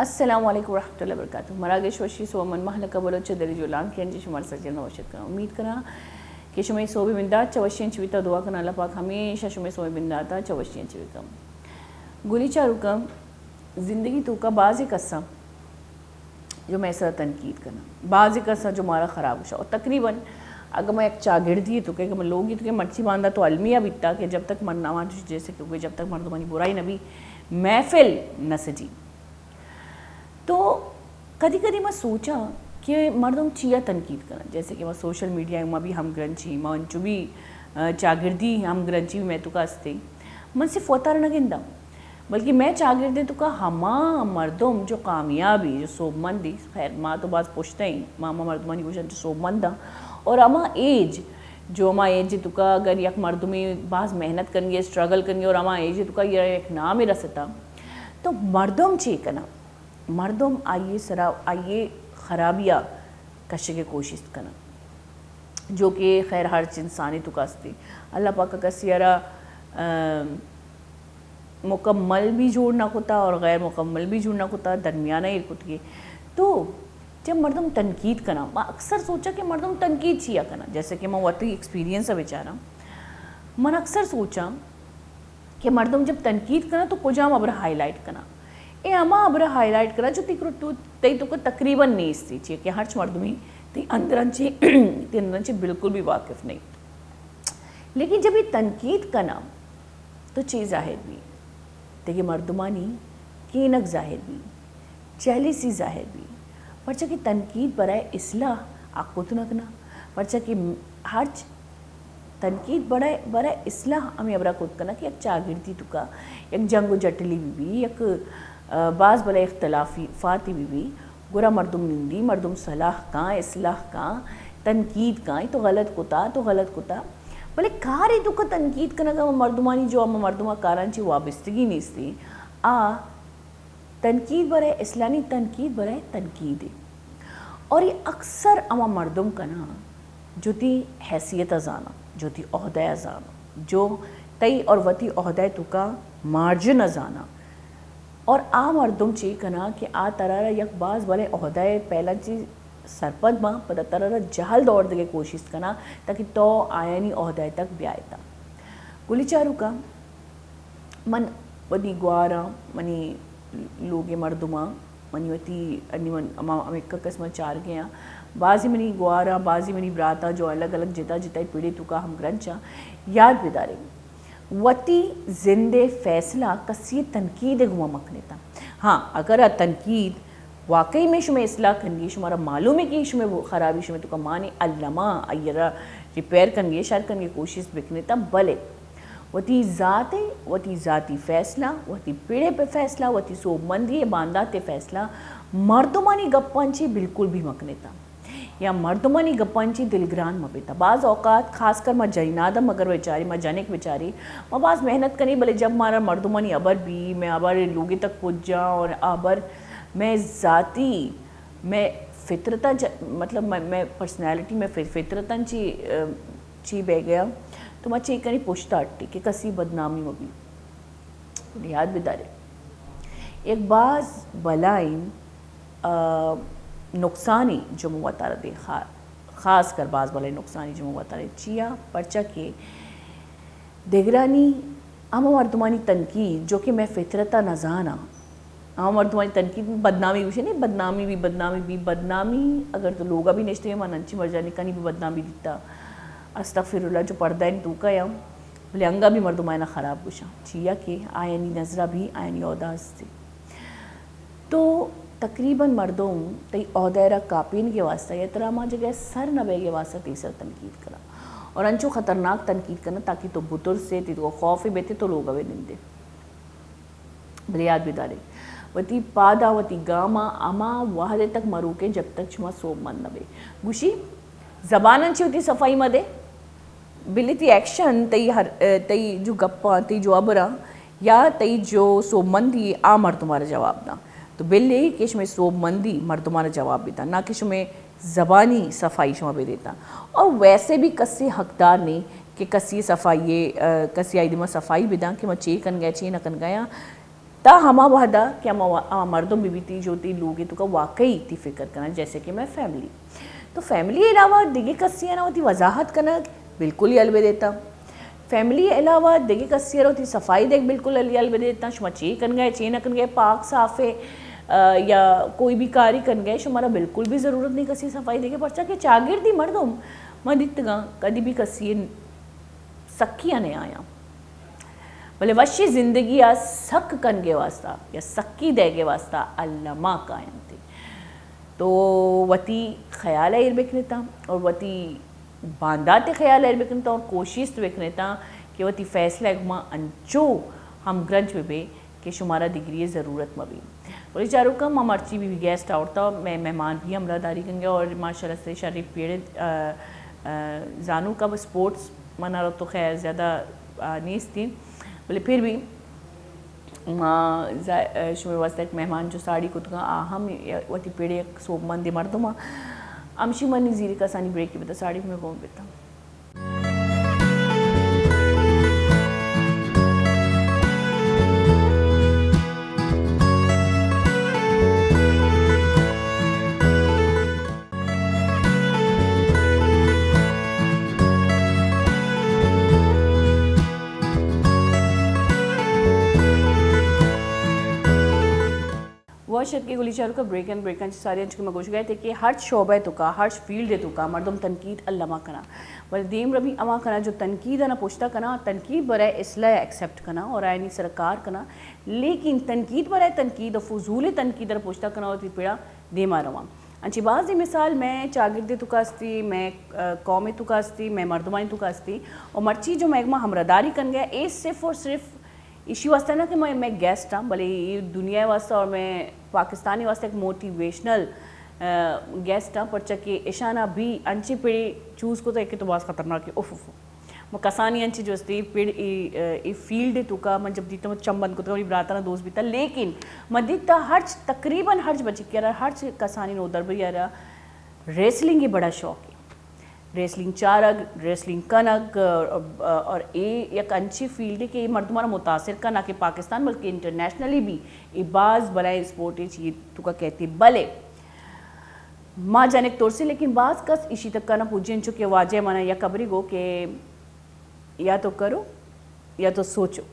अस्सलाम वालेकुम रहमतुल्लाहि व बरकातुहू मरागेश वशी सोमन महल कबलोच दरी जुलान के अंजी शुमार सजल नवशत करा उम्मीद करा कि शुमे सोबी बिंदा चवशियन चिविता दुआ करना अल्लाह पाक हमेशा शुमे सोबी बिंदा था चवशियन चिविकम गुली चारुकम ज़िंदगी तो का बाज़ कस्सा जो मैं सर तनकीद करना बाज़ कस्सा जो मारा ख़राब हुआ और तकरीबन अगर मैं एक चागिर्दी तो क्या मैं लोग तो मर्ची बांधा तो अलमिया बिता कि जब तक मन नवा जैसे क्योंकि जब तक मर्दमानी बुराई नबी महफिल न सजी तो कभी कभी मैं सोचा कि मर्दों चिया तनकीद करना जैसे कि मैं सोशल मीडिया में भी हम ग्रंची मैं भी चागिर्दी हम ग्रंची मैं तो कास्ते मन सिर्फ वतार न गिंदा बल्कि मैं चागिर्दे तो का हमा मर्दम जो कामयाबी जो सोबमंदी खैर माँ तो बात पूछते ही मामा मर्दमानी पूछा जो सोबमंदा और अमा एज जो अमा एज तुका अगर यक मर्दमी बाज मेहनत करेंगे स्ट्रगल करेंगे और अमा एज तुका ये एक नाम ही रसता तो मर्दम ची करना मर्दम आइए खराबिया कशे के कोशिश करना जो कि खैर हर इंसानी तो कास्ती अल्लाह पाक का सियारा मुकम्मल भी जोड़ना होता और गैर मुकम्मल भी जोड़ना होता दरमियाना ही कुछ के तो जब मर्दम तनकीद करना मैं अक्सर सोचा कि मर्दम तनकीद छिया करना जैसे कि मैं वही एक्सपीरियंस है बेचारा मन अक्सर सोचा कि मर्दम जब तनकीद करना तो कुजाम अबर हाईलाइट करना ए अमा अबर हाईलाइट करा जो तिकरो तो तई तो तकरीबन नहीं इसती चाहिए कि हर मर्दमी ती अंदर बिल्कुल भी वाकिफ़ नहीं लेकिन जब ये तनकीद करना तो चीज़ जाहिर भी देखिए मर्दमानी कीनक जाहिर भी चैलिसी जाहिर भी परचा की तनकीद बराए इसलाह आकुतनक ना परचा की हर तनकीद बड़ा इसलाह हमें अबरा खुद करना कि एक चागिर्दी तुका एक जंग जटली भी एक बाज़ बला इख्तलाफी फ़ाती भी गुरा मर्दुम निंदी मर्दुम सलाह का इसलाह का तनकीद का तो गलत कुता भले कारी तुका तनकीद करना का मर्दुमानी जो अम्मा मर्दुमा कारांची वाबस्तगी नहीं थी तनकीद बराए इस्लामी तनकीद बराए तनकीद और ये अक्सर अम्मा मर्दुम का ना जो थी हैसियत अजाना जो थी ओहदा अजाना जो तई और वती ओहदा तुका मार्जिन अजाना और आ मर्दुम ची कना कि आ तरारा यक बाज वाले ओहदाए पहला चीज सरपंच माँ पता तरारा जहल दौड़ दे कोशिश करना ताकि तो आयनी ओहदाए तक ब्यायता गुलीचारू का मन वदी ग्वारा मनी लोगे मर्दुमा मनी वती अन्य मन अमेरिका कस्म चार गया बाजी मनी ग्वारा बाजी मनी ब्राता जो अलग अलग जिता जिता पीड़ित तुका हम ग्रंचा याद बिदारे वती जिंदे फैसला कसी तनकीद गुमा मकनेता हाँ अगर तनकीद वाकई में शुमे इसलाह करेंगे शुमारा मालूम है कि शुमे वो खराबी शुमे तो माने अल्लमा अयरा रिपेयर करेंगे शायद करेंगे कोशिश बिकनेता भले वती ज़ाती फैसला वती पीड़े पे फैसला वती सोबमंदी बांदा ते फैसला मर्दमानी गप्पांची बिल्कुल भी मकनेता या मर्दमानी गप्पांची दिलग्रान मपेता बाज़ औकात खासकर मैं जैनादम मगर बेचारी मैं जनिक बेचारी मैं बाज़ मेहनत करनी भले जब मारा मर्दमानी अबर भी मैं अबर लोगे तक पुज जा और अबर मैं ज़ाती मैं फितरता मतलब मैं पर्सनैलिटी में फितरतन ची बह गया तो मैं चेक करी पुछता अट्टी कि कसी बदनामी में भी याद बिदारे एक बाज़ बलाइन नुकसानी जो मुवतार दे ख़ास कर बाज़ वाले नुकसानी जो मुवतार चिया परचा के देगरानी अमा मर्दमानी तनकीद जो कि मैं फितरता नजाना अमा मर्दमानी तनकीद बदनामी विषय नहीं बदनामी अगर तो लोग भी नेचते मन अंची मर जाने का नहीं भी बदनामी दिखता अस्तगफिरुल्लाह जो पर्दा इन तू का बोले अंगा भी मर्दमाना ख़राब गुशा चिया के आयनी नजरा भी आयनी औदास थे तो तकरीबन मर्दों तई ओहदेरा कापिन के वास्ता या तरह माँ जगह सर नबे के वास्ता तीसरा तनकीद करा और अंचो ख़तरनाक तनकीद करना ताकि तो बुतुर से तो खौफ बेते तो लोग अवे निंदे भले याद बिदारे वती पादा वती गामा अमा वाहदे तक मरू के जब तक छुमा सोब मन नबे गुशी जबानंची होती सफाई मदे बिल्ली ती एक्शन तई जो गप्पा तई जो अबरा या तई जो सोबमंदी आ मर तुम्हारा जवाब ना तो बिल्ली कि में सोबमंदी मर तुम्हारा जवाब भी था ना कि में ज़बानी सफाई शुमा भी देता और वैसे भी कसी हकदार नहीं कि कसी सफाई कसी आई दिमा सफाई बिदा कि मैं चे कन गया चे न कन गया ता हमा वहदा क्या मर्दों बीबी थी जो थी लोग तो का वाकई थी फिक्र करना जैसे कि मैं फैमिली तो फैमिली के अलावा दिगे कस्सियाँ ना होती वजाहत करना बिल्कुल ही अलवे देता फैमिली के अलावा दिगे कस्सियाँ होती सफाई देख बिल्कुल अलवे देता शुमा चे कन गए चे न कन गए पाक साफ़े या कोई भी कार्य कन गए शुमारा बिल्कुल भी ज़रूरत नहीं कसी सफाई देखे पर्चा के चागिर दी मर्दम मदितगा कभी भी कसी सक्कियाँ नहीं आया भले वशी ज़िंदगी आ सक कन के वास्ता या सक्की दे के वास्ता अल्लामा कायम थी तो वती ख्याल है इरबिकनेता और वती बांधाते ख्याल है इरबिकनेता और कोशिश तो बिकनेता कि वती फैसला एक माँ अंचो हम ग्रंज में बे कि शुमारा डिग्री ज़रूरत मबी बोले चारों का माँ मर्ची भी गेस्ट आवड़ता मैं मेहमान भी हमरादारी करेंगे और माशाल्लाह से शरीफ पेड़ जानू का स्पोर्ट्स मना रहा तो खैर ज़्यादा नहीं थी बोले फिर भी शुमे वास्ते एक मेहमान जो साड़ी को हम वती पेड़े सोप मंदी मर्दमा अमशी मनी जीरी का सानी ब्रेक की बता साड़ी में कौन बेता शब के गुली चारू का ब्रेक एंड ब्रेक सारे अंच के मगोश गए थे कि हर शोबे तुका हर फील्ड तुका मर्दम तनकीद अल्लामा कना बल दीम रबी अमा कना जो तनकीद ना पुछता कना तनकीद बराए इसलिए एक्सेप्ट कना और आयनी सरकार कना लेकिन तनकीद बराए तनकीद और फजूल तनकीद पुछता कना और पीड़ा देमा रवा अंची बाज़ मिसाल मैं चागिरदे तुकास्ती मैं कौमे तुकास्ती मैं मर्दमानी तुकास्ती और मर्ची जो मैगमा हमरादारी कन गया ए सिर्फ और सिर्फ इश्यू वास्ते ना कि मैं गेस्ट हाँ भले ये दुनिया वास्ते और मैं पाकिस्तानी वास्ते एक मोटिवेशनल गेस्ट हाँ पर चके इशाना भी अंची पेड़ी चूज़ को तो एक तो बहुत ख़तरनाक है उफ मैं कसानी अंची जो अस्ती पेड़ ए फील्ड तुका मैं जब दीता मैं चंबन को तो मेरी ब्रातना दोस्त भी था लेकिन मैं दीता हर्च तकरीबन हर्च बची क्या हर्च कसानी नो उधर भी यार रेसलिंग ही बड़ा शौक है रेसलिंग चारग रेसलिंग कनक और एक अच्छी फील्ड है कि मर्दमाना मुतासर का ना कि पाकिस्तान बल्कि इंटरनेशनली भी ये बाज़ बलाए स्पोर्ट ये तो का कहती भले माँ जाने तौर से लेकिन बाज़ कस इसी तक का ना पूछें चुके वाजे माना या कबरी गो कि या तो करो या तो सोचो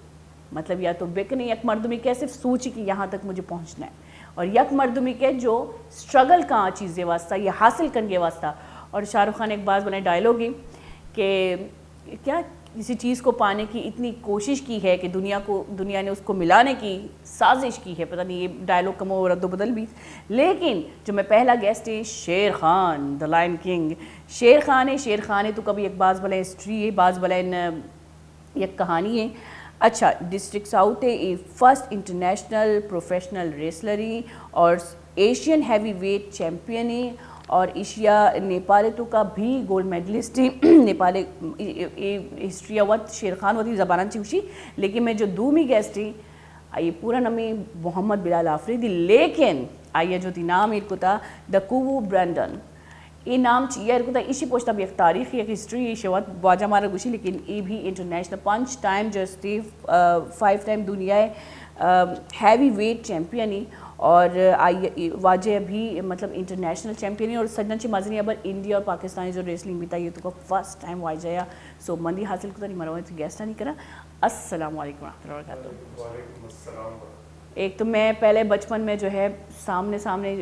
मतलब या तो बेकने यक मर्दमी के सिर्फ सोची कि यहाँ तक मुझे पहुँचना है और यक मर्दमी के जो स्ट्रगल का चीज़ें वास्ता या हासिल करने वास्ता और शाहरुख खान एक बात बनाए डायलॉग ही कि क्या किसी चीज़ को पाने की इतनी कोशिश की है कि दुनिया ने उसको मिलाने की साजिश की है पता नहीं ये डायलॉग कम और रद्द बदल भी लेकिन जो मैं पहला गेस्ट है शेर खान द लायन किंग शेर खान है तो कभी एक बाज़ भला हिस्ट्री है बाज़ भला एक कहानी है अच्छा डिस्ट्रिक्ट साउथ है ये फर्स्ट इंटरनेशनल प्रोफेशनल रेसलरी और एशियन हैवी वेट चैम्पियन है और एशिया नेपाल तो का भी गोल्ड मेडलिस्ट नेपाल हिस्ट्री अवत शेर खान होती ज़बान चिवशी लेकिन मैं जो दूमी गेस्ट ही आइए पूरा नमी मोहम्मद बिलाल आफरीदी लेकिन आइए जो थी नाम इनको था द कुवू ब्रैंडन ये नाम चाहिए इनको था इसी पोछता भी एक तारीख एक हिस्ट्री ये शवत बाजा मारा गुशी लेकिन ये भी इंटरनेशनल 5 टाइम जस्ती 5 टाइम दुनिया हैवी वेट चैम्पियन ही और आई वाजे भी मतलब इंटरनेशनल चैम्पियन है और सज्जन माजनी अब इंडिया और पाकिस्तानी जो रेसलिंग भी था ये तो फर्स्ट टाइम वाजया सो मंदी हासिल को नहीं मरवा गेस्ट नहीं करा अस्सलाम वालेकुम एक तो मैं पहले बचपन में जो है सामने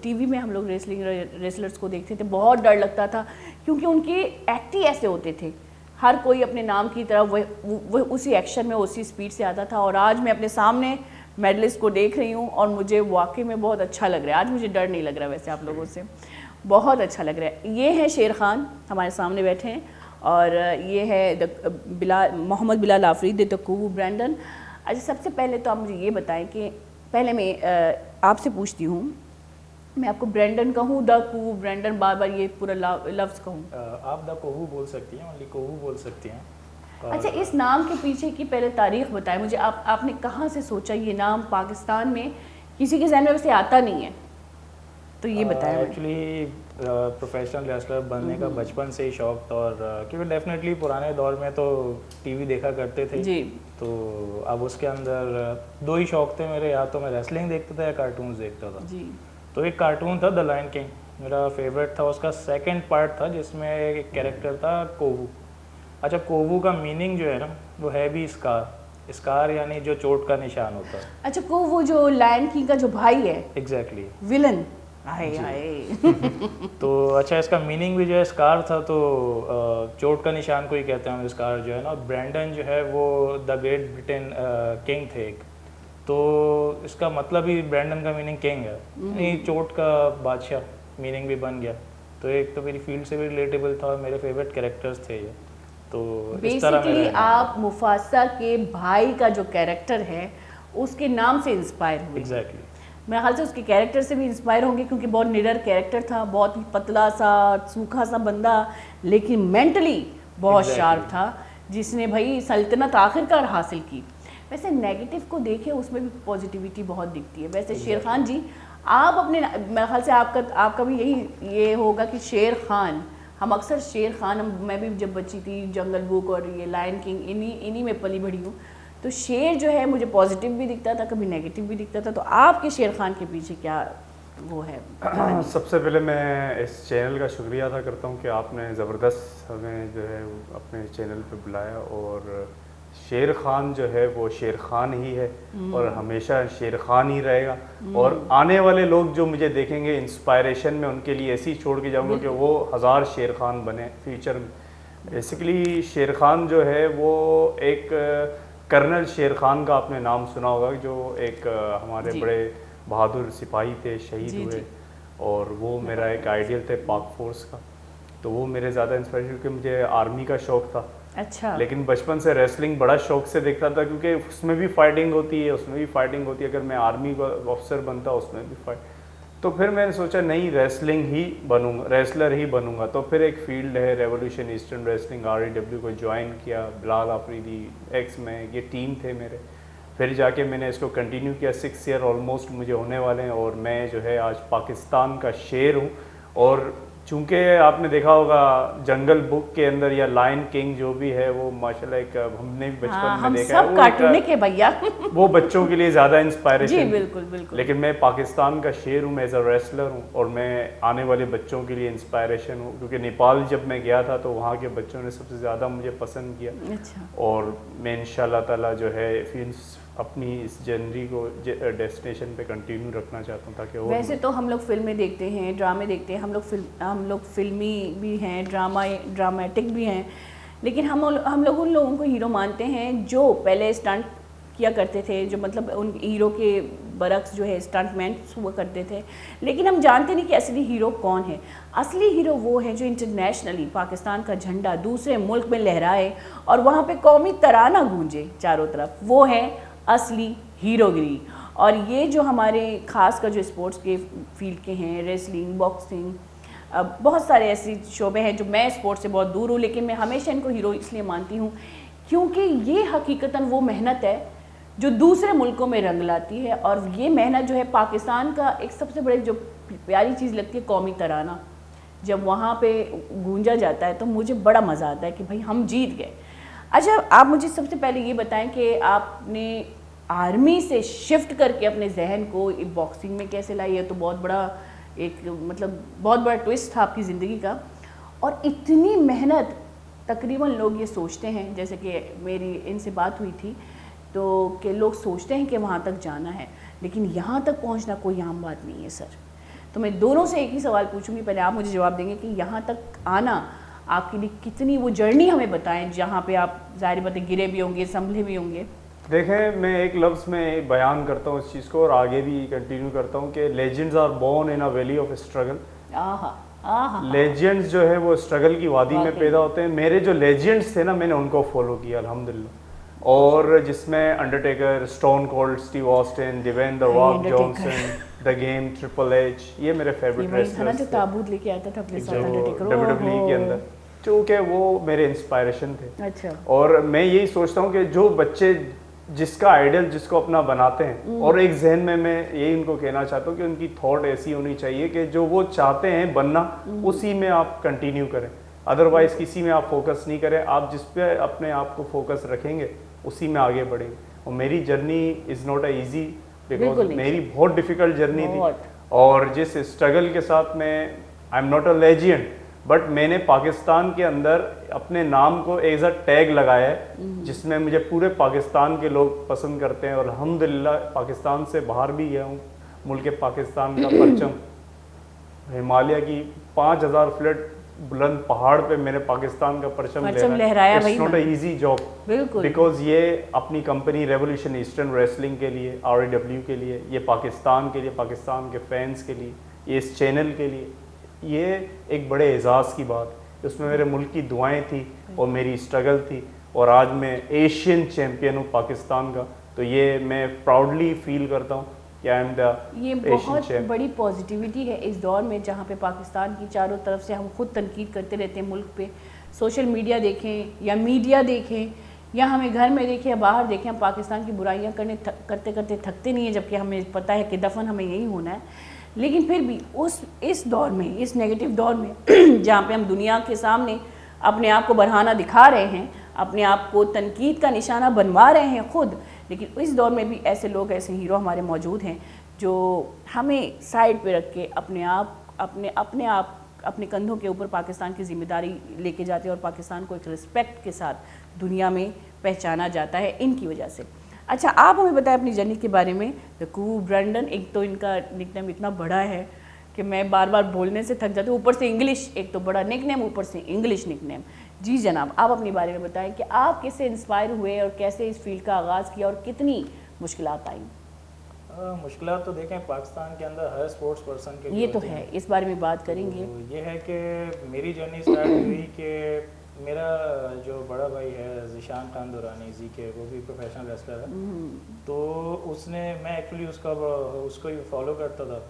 टीवी में हम लोग रेसलर्स को देखते थे बहुत डर लगता था क्योंकि उनके एक्ट ही ऐसे होते थे हर कोई अपने नाम की तरफ वह उसी एक्शन में उसी स्पीड से आता था और आज मैं अपने सामने मेडलिस्ट को देख रही हूँ और मुझे वाकई में बहुत अच्छा लग रहा है आज मुझे डर नहीं लग रहा वैसे आप लोगों से बहुत अच्छा लग रहा है ये है शेर खान हमारे सामने बैठे हैं और ये है मोहम्मद बिलाल आफरीदी द कुवू ब्रैंडन अच्छा सबसे पहले तो आप मुझे ये बताएं कि पहले मैं आपसे पूछती हूँ मैं आपको ब्रैंडन कहूँ द कुवू ब्रैंडन बार बार ये पूरा लफ्ज़ कहूँ आप द कुवू बोल सकती हैं ओनली कुवू बोल सकती हैं अच्छा इस नाम के पीछे की पहले तारीख बताएं मुझे आपने कहाँ से सोचा ये नाम पाकिस्तान में किसी के ज़हन में वैसे आता नहीं है तो ये बताएं एक्चुअली प्रोफेशनल रेसलर बनने का बचपन से ही शौक था और क्योंकि डेफिनेटली पुराने दौर में तो टीवी देखा करते थे जी तो अब उसके अंदर दो ही शौक थे मेरे, या तो मैं रेसलिंग देखता था या कार्टून्स देखता था। जी। तो एक कार्टून था द लायन किंग, मेरा फेवरेट था। उसका सेकंड पार्ट था जिसमें एक कैरेक्टर था कोवू। अच्छा, कोवू का मीनिंग जो है ना वो है भी स्कार। स्कार यानी जो चोट का निशान होता है। अच्छा, को वो जो लायन किंग का जो भाई है, एग्जैक्टली विलन, हाय जी। हाय। तो अच्छा, इसका मीनिंग भी जो है स्कार था, तो चोट का निशान को ही कहते हैं हम स्कार जो है ना। ब्रैंडन जो है वो द ग्रेट ब्रिटेन किंग थे एक, तो इसका मतलब ही ब्रैंडन का मीनिंग किंग है, नहीं चोट का बादशाह मीनिंग भी बन गया। तो एक तो मेरी फील्ड से भी रिलेटेबल था और मेरे फेवरेट कैरेक्टर्स थे ये। तो इस तरह बेसिकली आप मुफासा के भाई का जो कैरेक्टर है उसके नाम से इंस्पायर हुए। एग्जैक्टली। मेरे ख्याल से उसके कैरेक्टर से भी इंस्पायर होंगे, क्योंकि बहुत निडर कैरेक्टर था, बहुत ही पतला सा सूखा सा बंदा, लेकिन मेंटली बहुत शार्प था, जिसने भाई सल्तनत आखिरकार हासिल की। वैसे नेगेटिव को देखें उसमें भी पॉजिटिविटी बहुत दिखती है। वैसे शेर खान जी, आप अपने, मेरे ख्याल से आपका भी यही ये होगा कि शेर खान, हम अक्सर शेर खान, मैं भी जब बच्ची थी जंगल बुक और ये लायन किंग इन्हीं में पली बढ़ी हूँ, तो शेर जो है मुझे पॉजिटिव भी दिखता था, कभी नेगेटिव भी दिखता था। तो आपके शेर खान के पीछे क्या वो है? सबसे पहले मैं इस चैनल का शुक्रिया अदा करता हूँ कि आपने ज़बरदस्त हमें जो है अपने चैनल पे बुलाया। और शेर खान जो है वो शेर खान ही है और हमेशा शेर खान ही रहेगा। और आने वाले लोग जो मुझे देखेंगे इंस्पायरेशन में उनके लिए ऐसी छोड़ के जाऊँगा कि वो 1000 शेर खान बने फ्यूचर में। बेसिकली शेर खान जो है वो एक कर्नल शेर खान का आपने नाम सुना होगा, जो एक हमारे बड़े बहादुर सिपाही थे, शहीद हुए। और वो मेरा एक आइडियल थे पाक फोर्स का। तो वो मेरे ज़्यादा इंस्पायरेशन, क्योंकि मुझे आर्मी का शौक़ था। अच्छा। लेकिन बचपन से रेसलिंग बड़ा शौक से देखता था, क्योंकि उसमें भी फाइटिंग होती है, उसमें भी फाइटिंग होती है। अगर मैं आर्मी का ऑफिसर बनता उसमें भी फाइट, तो फिर मैंने सोचा नहीं, रेसलिंग ही बनूंगा, रेसलर ही बनूंगा। तो फिर एक फील्ड है रेवोल्यूशन ईस्टर्न रेसलिंग, REW को ज्वाइन किया, बिलाल आफरीदी, एक्स में, ये टीम थे मेरे। फिर जाके मैंने इसको कंटिन्यू किया, 6 ईयर ऑलमोस्ट मुझे होने वाले हैं। और मैं जो है आज पाकिस्तान का शेर हूँ। और चूँकि आपने देखा होगा जंगल बुक के अंदर या लायन किंग जो भी है वो माशाल्लाह एक हमने भी बचपन में देखा है, सब कार्टूनिक है भैया। वो बच्चों के लिए ज़्यादा इंस्पायरेशन। जी बिल्कुल बिल्कुल। लेकिन मैं पाकिस्तान का शेर हूँ, मैं एज अ रेसलर हूँ, और मैं आने वाले बच्चों के लिए इंस्पायरेशन हूँ। क्योंकि नेपाल जब मैं गया था तो वहाँ के बच्चों ने सबसे ज़्यादा मुझे पसंद किया। अच्छा। और मैं इंशाल्लाह ताला जो है फिर अपनी इस जर्नी को डेस्टिनेशन पे कंटिन्यू रखना चाहता हूँ, ताकि और वैसे तो हम लोग फिल्में देखते हैं, ड्रामे देखते हैं, हम लोग फिल्मी भी हैं, ड्रामेटिक भी हैं, लेकिन हम लोग उन लोगों को हीरो मानते हैं जो पहले स्टंट किया करते थे, जो मतलब उन हीरो के बरक्स जो है स्टंटमैन हुआ करते थे। लेकिन हम जानते नहीं कि असली हीरो कौन है। असली हीरो वो है जो इंटरनेशनली पाकिस्तान का झंडा दूसरे मुल्क में लहराए और वहाँ पे कौमी तराना गूंजे चारों तरफ, वो है असली हीरोगिरी। और ये जो हमारे खास कर जो स्पोर्ट्स के फील्ड के हैं, रेसलिंग, बॉक्सिंग, बहुत सारे ऐसे शोबे हैं जो, मैं स्पोर्ट्स से बहुत दूर हूँ, लेकिन मैं हमेशा इनको हीरो इसलिए मानती हूँ क्योंकि ये हकीकतन वो मेहनत है जो दूसरे मुल्कों में रंग लाती है। और ये मेहनत जो है पाकिस्तान का एक सबसे बड़ी जो प्यारी चीज़ लगती है, कौमी तराना जब वहाँ पे गूंजा जाता है तो मुझे बड़ा मज़ा आता है कि भाई हम जीत गए। अच्छा, आप मुझे सबसे पहले ये बताएं कि आपने आर्मी से शिफ्ट करके अपने जहन को बॉक्सिंग में कैसे लाई है? तो बहुत बड़ा एक मतलब बहुत बड़ा ट्विस्ट था आपकी ज़िंदगी का। और इतनी मेहनत, तकरीबन लोग ये सोचते हैं, जैसे कि मेरी इनसे बात हुई थी तो कि लोग सोचते हैं कि वहाँ तक जाना है, लेकिन यहाँ तक पहुँचना कोई आम बात नहीं है सर। तो मैं दोनों से एक ही सवाल पूछूंगी, पहले आप मुझे जवाब देंगे कि यहाँ तक आना आपके लिए कितनी, वो जर्नी हमें बताएं जहाँ पे आप ज़ाहिर बात है गिरे भी होंगे, संभले भी होंगे। देखें, मैं एक लफ्ज़ में बयान करता हूँ इस चीज़ को और आगे भी कंटिन्यू करता हूँ कि legends are born in a valley of struggle. Legends जो है वो स्ट्रगल की वादी में पैदा होते हैं। मेरे जो लेजेंड्स थे ना, मैंने उनको फॉलो किया अल्हम्दुलिल्लाह। और जिसमें Undertaker, stone cold Steve Austin, divine the rock Johnson, the game, triple H, ये मेरे फेवरेट रेसलर्स थे। जो ताबूत लेके आता था अपने साथ अंडरटेकर WWE के अंदर, क्योंकि वो मेरे इंस्पायरेशन थे। अच्छा। और मैं यही सोचता हूँ कि जो बच्चे जिसका आइडियल जिसको अपना बनाते हैं, और एक जहन में मैं यही उनको कहना चाहता हूँ कि उनकी थॉट ऐसी होनी चाहिए कि जो वो चाहते हैं बनना उसी में आप कंटिन्यू करें। अदरवाइज किसी में आप फोकस नहीं करें। आप जिस पे अपने आप को फोकस रखेंगे उसी में आगे बढ़ेंगे। और मेरी journey is not a easy, बिल्कुल बिकॉज नहीं। मेरी बहुत डिफ़िकल्ट जर्नी थी, बहुत। और जिस स्ट्रगल के साथ मैं, I am not a legend, but मैंने पाकिस्तान के अंदर अपने नाम को एज अ टैग लगाया है, जिसमें मुझे पूरे पाकिस्तान के लोग पसंद करते हैं। और अल्हम्दुलिल्लाह पाकिस्तान से बाहर भी गया हूँ, मुल्क पाकिस्तान का परचम हिमालय की 5000 फीट बुलंद पहाड़ पे मैंने पाकिस्तान का परचम लहराया। It's not a easy job, बिल्कुल, बिकॉज ये अपनी कंपनी रेवोल्यूशन ईस्टर्न रेसलिंग के लिए, RAW के लिए, ये पाकिस्तान के लिए, पाकिस्तान के फैंस के लिए, ये इस चैनल के लिए, ये एक बड़े एजाज़ की बात है। उसमें मेरे मुल्क की दुआएं थी और मेरी स्ट्रगल थी, और आज मैं एशियन चैम्पियन हूँ पाकिस्तान का। तो ये मैं प्राउडली फील करता हूँ कि आई एम द ये बहुत बड़ी पॉजिटिविटी है इस दौर में, जहाँ पे पाकिस्तान की चारों तरफ से हम खुद तनकीद करते रहते हैं मुल्क पे। सोशल मीडिया देखें या मीडिया देखें या हमें घर में देखें या बाहर देखें, हम पाकिस्तान की बुराइयां करते करते थकते नहीं है, जबकि हमें पता है कि दफन हमें यही होना है। लेकिन फिर भी इस दौर में, इस नेगेटिव दौर में जहाँ पे हम दुनिया के सामने अपने आप को बढ़ाना दिखा रहे हैं, अपने आप को तनकीद का निशाना बनवा रहे हैं खुद, लेकिन इस दौर में भी ऐसे लोग, ऐसे हीरो हमारे मौजूद हैं जो हमें साइड पे रख के अपने कंधों के ऊपर पाकिस्तान की जिम्मेदारी लेके जाते हैं, और पाकिस्तान को एक रिस्पेक्ट के साथ दुनिया में पहचाना जाता है इनकी वजह से। अच्छा, आप हमें बताएं अपनी जर्नी के बारे में। द कू ब्रैंडन, एक तो इनका निकनेम इतना बड़ा है कि मैं बार बार बोलने से थक जाती हूँ, ऊपर से इंग्लिश, एक तो बड़ा निकनेम, ऊपर से इंग्लिश निकनेम। जी जनाब, आप अपने बारे में बताएं कि आप किससे इंस्पायर हुए और कैसे इस फील्ड का आगाज़ किया और कितनी मुश्किलात आई? मुश्किलात तो देखें पाकिस्तान के अंदर हर स्पोर्ट्स पर्सन के ये तो है, इस बारे में बात करेंगे। तो ये है कि मेरी जर्नी स्टार्ट हुई कि मेरा जो बड़ा भाई है ज़ीशान खान दुरानी जी के, वो भी प्रोफेशनल रेसलर है। तो उसने, मैं एक्चुअली उसको ही फॉलो करता था।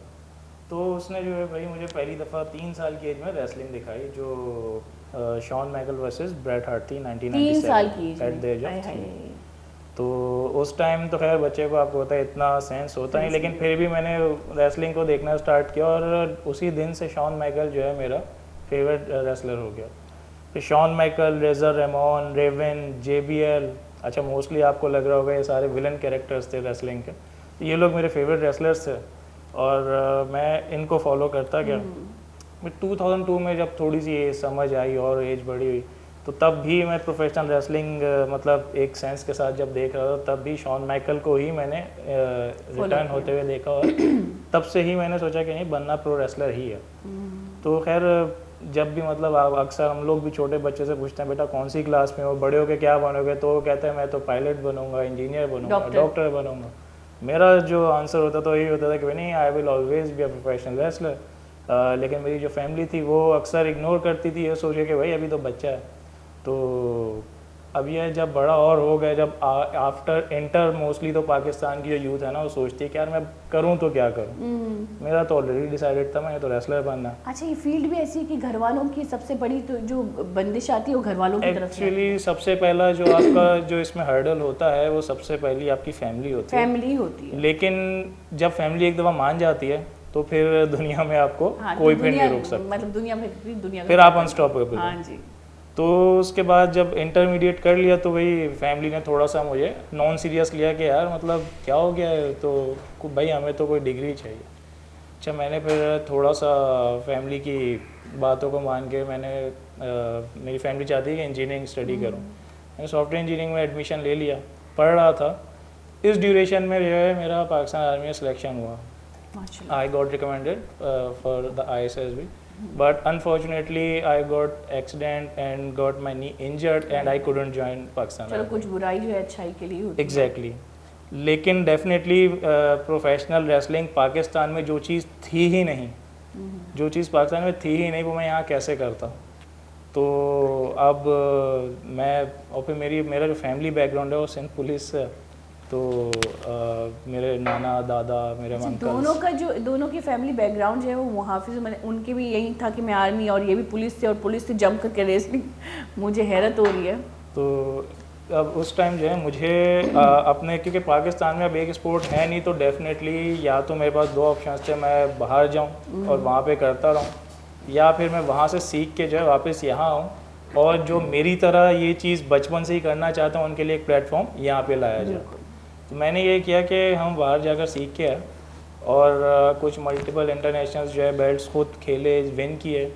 तो उसने जो है भाई मुझे पहली दफ़ा 3 साल की एज में रेसलिंग दिखाई, जो Shawn Michael versus Bret Hart थी 1997 3 साल की एट द एज ऑफ 3। तो उस टाइम तो खैर बच्चे को आपको पता है इतना सेंस होता नहीं, लेकिन फिर भी मैंने रेसलिंग को देखना स्टार्ट किया, और उसी दिन से शॉन माइकल जो है मेरा फेवरेट रेसलर हो गया। फिर Shawn Michael, Razor Ramon, Raven, JBL, अच्छा मोस्टली आपको लग रहा होगा ये सारे विलन कैरेक्टर्स थे रेसलिंग के, तो ये लोग मेरे फेवरेट रेसलर्स थे, और मैं इनको फॉलो करता गया। फिर 2002 में जब थोड़ी सी एज समझ आई और एज बड़ी हुई, तो तब भी मैं प्रोफेशनल रेसलिंग मतलब एक सेंस के साथ जब देख रहा था, तब भी शॉन माइकल को ही मैंने रिटर्न होते हुए देखा, और तब से ही मैंने सोचा कि नहीं, बनना प्रो रेसलर ही है। तो खैर जब भी मतलब अक्सर हम लोग भी छोटे बच्चे से पूछते हैं, बेटा कौन सी क्लास में हो, बड़े होके क्या बनोगे, तो वो कहते हैं मैं तो पायलट बनूंगा, इंजीनियर बनूंगा, डॉक्टर बनूंगा। मेरा जो आंसर होता था यही होता था कि नहीं, I will always be a professional wrestler. लेकिन मेरी जो फैमिली थी वो अक्सर इग्नोर करती थी, ये सोचे कि भाई अभी तो बच्चा है। तो अब ये जब बड़ा और हो गया, जब आफ्टर इंटर मोस्टली तो पाकिस्तान की जो यूथ है ना, वो सोचती है कि यार मैं करूं तो क्या करूं। मेरा तो ऑलरेडी डिसाइडेड था, मैं तो रेसलर बनना। अच्छा, ये फील्ड भी ऐसी है कि घर वालों की सबसे बड़ी तो जो बंदिश आती है वो घर वालों की तरफ से। एक्चुअली सबसे पहला जो आपका जो इसमें हर्डल होता है, वो सबसे पहली आपकी फैमिली होती है। लेकिन जब फैमिली एक दफ़ा मान जाती है तो फिर दुनिया में आपको कोई भी नहीं रोक सकता, मतलब दुनिया फिर आप अनस्टॉपेबल। हाँ जी। तो उसके बाद जब इंटरमीडिएट कर लिया, तो वही फैमिली ने थोड़ा सा मुझे नॉन सीरियस लिया कि यार मतलब क्या हो गया है, तो भाई हमें तो कोई डिग्री चाहिए। अच्छा, मैंने फिर थोड़ा सा फैमिली की बातों को मान के मेरी फैमिली चाहती है कि इंजीनियरिंग स्टडी करूँ। मैंने सॉफ्टवेयर इंजीनियरिंग में एडमिशन ले लिया, पढ़ रहा था। इस ड्यूरेशन में जो है मेरा पाकिस्तान आर्मी में सिलेक्शन हुआ। I got recommended for the ISSB, but unfortunately I got accident and got my knee injured and I couldn't join Pakistan. चलो, कुछ बुराई जो है अच्छाई के लिए होती है। Exactly. लेकिन डेफिनेटली प्रोफेशनल रेसलिंग पाकिस्तान में जो चीज़ थी ही नहीं, जो चीज़ पाकिस्तान में थी ही नहीं, वो मैं यहाँ कैसे करता। तो अब मैं, और फिर मेरा जो फैमिली बैकग्राउंड है वो सिंध पुलिस से, तो मेरे नाना दादा, मेरे अंकल, दोनों की फैमिली बैकग्राउंड जो है वो मुहाफिज, उनके भी यही था कि मैं आर्मी, और ये भी पुलिस से, और पुलिस से जम करके रेसलिंग। मुझे हैरत हो रही है। तो अब उस टाइम जो है मुझे अपने, क्योंकि पाकिस्तान में अब एक स्पोर्ट है नहीं, तो डेफिनेटली या तो मेरे पास 2 ऑप्शन थे, मैं बाहर जाऊँ और वहाँ पे करता रहूँ, या फिर मैं वहाँ से सीख के जो है वापस यहाँ आऊँ और जो मेरी तरह ये चीज़ बचपन से ही करना चाहते हैं उनके लिए एक प्लेटफॉर्म यहाँ पे लाया जाए। तो मैंने ये किया कि हम बाहर जाकर सीख के आए और कुछ मल्टीपल इंटरनेशनल जो है बेल्ट्स खुद खेले, विन किए।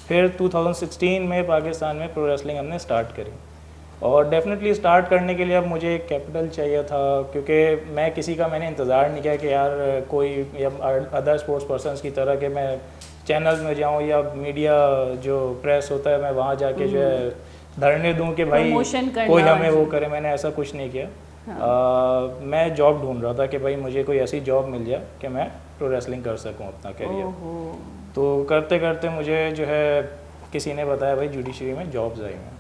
फिर 2016 में पाकिस्तान में प्रो रेसलिंग हमने स्टार्ट करी और डेफिनेटली स्टार्ट करने के लिए अब मुझे एक कैपिटल चाहिए था, क्योंकि मैं किसी का मैंने इंतज़ार नहीं किया कि यार कोई या अदर स्पोर्ट्स पर्सनस की तरह कि मैं चैनल्स में जाऊं या मीडिया जो प्रेस होता है मैं वहाँ जाके जो है धरने दूं कि भाई कोई हमें वो करे। मैंने ऐसा कुछ नहीं किया। हाँ। मैं जॉब ढूंढ रहा था कि भाई मुझे कोई ऐसी जॉब मिल जाए कि मैं प्रो रेसलिंग कर सकूं अपना करियर। तो करते करते मुझे जो है किसी ने बताया भाई जुडिशरी में जॉब्स आई हैं,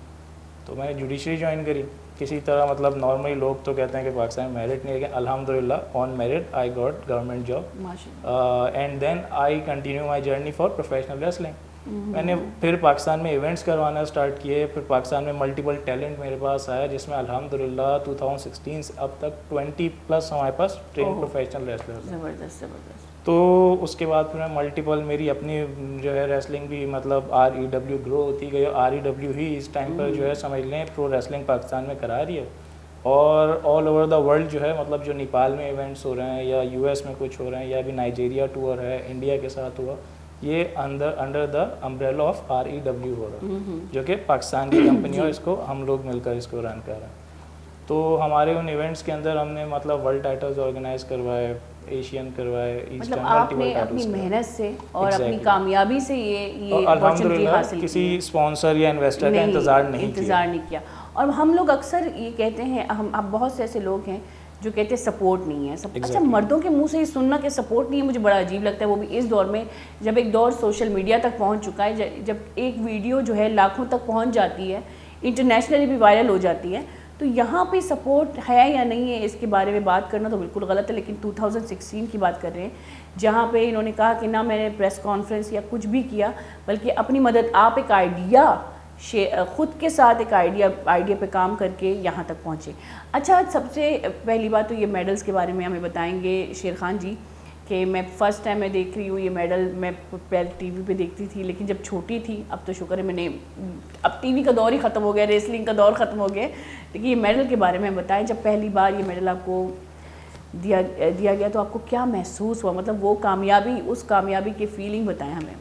तो मैंने जुडिशरी ज्वाइन करी किसी तरह। मतलब नॉर्मली लोग तो कहते हैं कि पाकिस्तान में मेरिट नहीं, लेकिन अल्हम्दुलिल्लाह on merit I got government job and then I continue my journey for professional wrestling. मैंने फिर पाकिस्तान में इवेंट्स करवाना स्टार्ट किए, फिर पाकिस्तान में मल्टीपल टैलेंट मेरे पास आया, जिसमें अल्हम्दुलिल्लाह 2016 से अब तक 20+ हमारे पास ट्रेन प्रोफेशनल रेसलर्स हैं। ज़बरदस्त। तो उसके बाद फिर मैं मल्टीपल मेरी अपनी जो है रेसलिंग भी मतलब REW ग्रो होती गई। REW ही इस टाइम पर जो है समझ लें प्रो रेसलिंग पाकिस्तान में करा रही है और ऑल ओवर द वर्ल्ड जो है मतलब जो नेपाल में इवेंट्स हो रहे हैं या US में कुछ हो रहे हैं या अभी नाइजीरिया टूर है इंडिया के साथ हुआ, ये under the umbrella of REW हो रहा है, जो कि पाकिस्तान की कंपनी है, इसको हम लोग मिलकर इसको रन कर रहे हैं। तो हमारे उन इवेंट्स के अंदर हमने मतलब वर्ल्ड टाइटल्स ऑर्गेनाइज करवाए, एशियन करवाए, मतलब आपने अपनी मेहनत से और अपनी कामयाबी से ये अपॉर्चुनिटी हासिल की। किसी स्पॉन्सर या इन्वेस्टर का इंतज़ार नहीं किया। और हम लोग अक्सर ये कहते हैं, हम अब बहुत से ऐसे लोग हैं जो कहते हैं सपोर्ट नहीं है। अच्छा, मर्दों के मुंह से ये सुनना कि सपोर्ट नहीं है मुझे बड़ा अजीब लगता है, वो भी इस दौर में जब एक दौर सोशल मीडिया तक पहुंच चुका है, जब एक वीडियो जो है लाखों तक पहुंच जाती है, इंटरनेशनली भी वायरल हो जाती है, तो यहाँ पे सपोर्ट है या नहीं है इसके बारे में बात करना तो बिल्कुल गलत है। लेकिन 2016 की बात कर रहे हैं जहाँ पे इन्होंने कहा कि ना मैंने प्रेस कॉन्फ्रेंस या कुछ भी किया, बल्कि अपनी मदद आप एक आइडिया खुद के साथ एक आइडिया पे काम करके यहाँ तक पहुँचे। अच्छा, सबसे पहली बात तो ये मेडल्स के बारे में हमें बताएंगे शेर खान जी कि मैं फ़र्स्ट टाइम मैं देख रही हूँ ये मेडल। मैं पहले टीवी पे देखती थी, लेकिन जब छोटी थी, अब तो शुक्र है मैंने, अब टीवी का दौर ही ख़त्म हो गया, रेसलिंग का दौर ख़त्म हो गया। लेकिन ये मेडल के बारे में बताएं, जब पहली बार ये मेडल आपको दिया गया तो आपको क्या महसूस हुआ? मतलब वो कामयाबी, उस कामयाबी की फीलिंग बताएं हमें।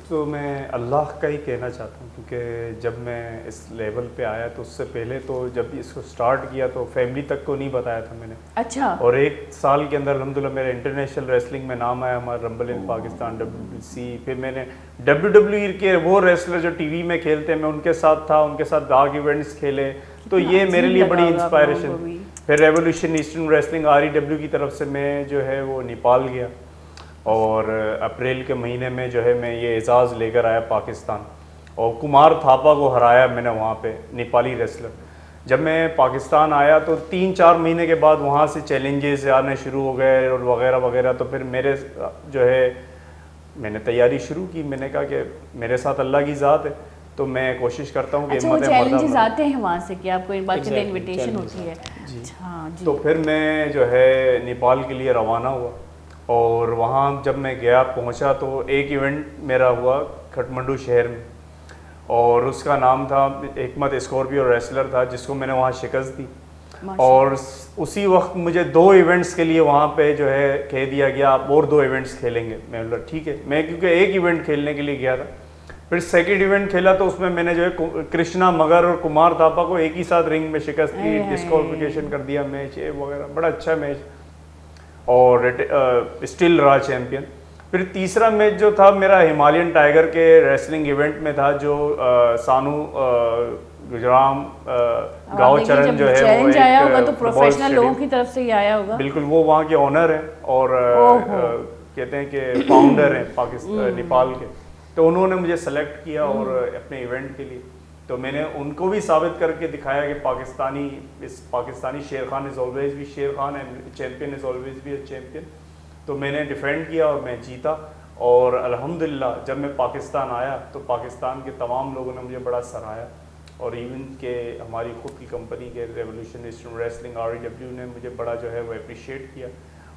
तो मैं अल्लाह का ही कहना चाहता हूँ, क्योंकि जब मैं इस लेवल पे आया तो उससे पहले तो जब इसको स्टार्ट किया तो फैमिली तक को नहीं बताया था मैंने। अच्छा। और 1 साल के अंदर अल्हम्दुलिल्लाह मेरा इंटरनेशनल रेसलिंग में नाम आया, हमारा रंबल इन पाकिस्तान, WBC। फिर मैंने WWE के वो रेसलर जो टीवी में खेलते हैं मैं उनके साथ था, उनके साथ डार्क इवेंट्स खेले, तो ये मेरे लिए बड़ी इंस्पायरेशन। फिर रेवोल्यूशन ईस्टर्न रेसलिंग REW की तरफ से मैं जो है वो नेपाल गया और अप्रैल के महीने में जो है मैं ये एजाज़ लेकर आया पाकिस्तान, और कुमार थापा को हराया मैंने वहाँ पे, नेपाली रेसलर। जब मैं पाकिस्तान आया तो 3-4 महीने के बाद वहाँ से चैलेंजेस आने शुरू हो गए और वगैरह वगैरह। तो फिर मेरे जो है मैंने तैयारी शुरू की, मैंने कहा कि मेरे साथ अल्लाह की ज़ात है, तो मैं कोशिश करता हूँ कि चैलेंजेस आते हैं वहाँ से कि आपको इन बात के लिए इन्विटेशन होती है। जी। तो फिर मैं जो है नेपाल के लिए रवाना हुआ और वहाँ जब मैं गया पहुँचा तो एक इवेंट मेरा हुआ काठमांडू शहर में, और उसका नाम था हिकमत स्कॉर्पियो रेसलर था, जिसको मैंने वहाँ शिकस्त दी। और उसी वक्त मुझे 2 इवेंट्स के लिए वहाँ पे जो है कह दिया गया आप और 2 इवेंट्स खेलेंगे। मैं बोला ठीक है, मैं क्योंकि एक इवेंट खेलने के लिए गया था। फिर सेकंड इवेंट खेला तो उसमें मैंने जो है कृष्णा मगर और कुमार थापा को एक ही साथ रिंग में शिकस्त दी, डिस्क्वालिफिकेशन कर दिया मैच वगैरह, बड़ा अच्छा मैच, और स्टिल रहा चैम्पियन। फिर तीसरा मैच जो था मेरा हिमालयन टाइगर के रेसलिंग इवेंट में था, जो सानू गुजराम गाँव चरण जो है वो आया होगा, तो प्रोफेशनल लोगों की तरफ से ही आया होगा। बिल्कुल, वो वहाँ के ऑनर हैं और कहते हैं कि फाउंडर हैं पाकिस्तान नेपाल के। तो उन्होंने मुझे सेलेक्ट किया और अपने इवेंट के लिए, तो मैंने उनको भी साबित करके दिखाया कि पाकिस्तानी शेर खान इज़ ऑलवेज भी शेर Khan and champion is always भी अ चैम्पियन। तो मैंने डिफेंड किया और मैं जीता। और अल्हम्दुलिल्लाह जब मैं पाकिस्तान आया तो पाकिस्तान के तमाम लोगों ने मुझे बड़ा सराहा, और इवन के हमारी खुद की कंपनी के रेवोल्यूशन ईस्टर्न रेसलिंग REW ने मुझे बड़ा जो है वो अप्रिशिएट किया।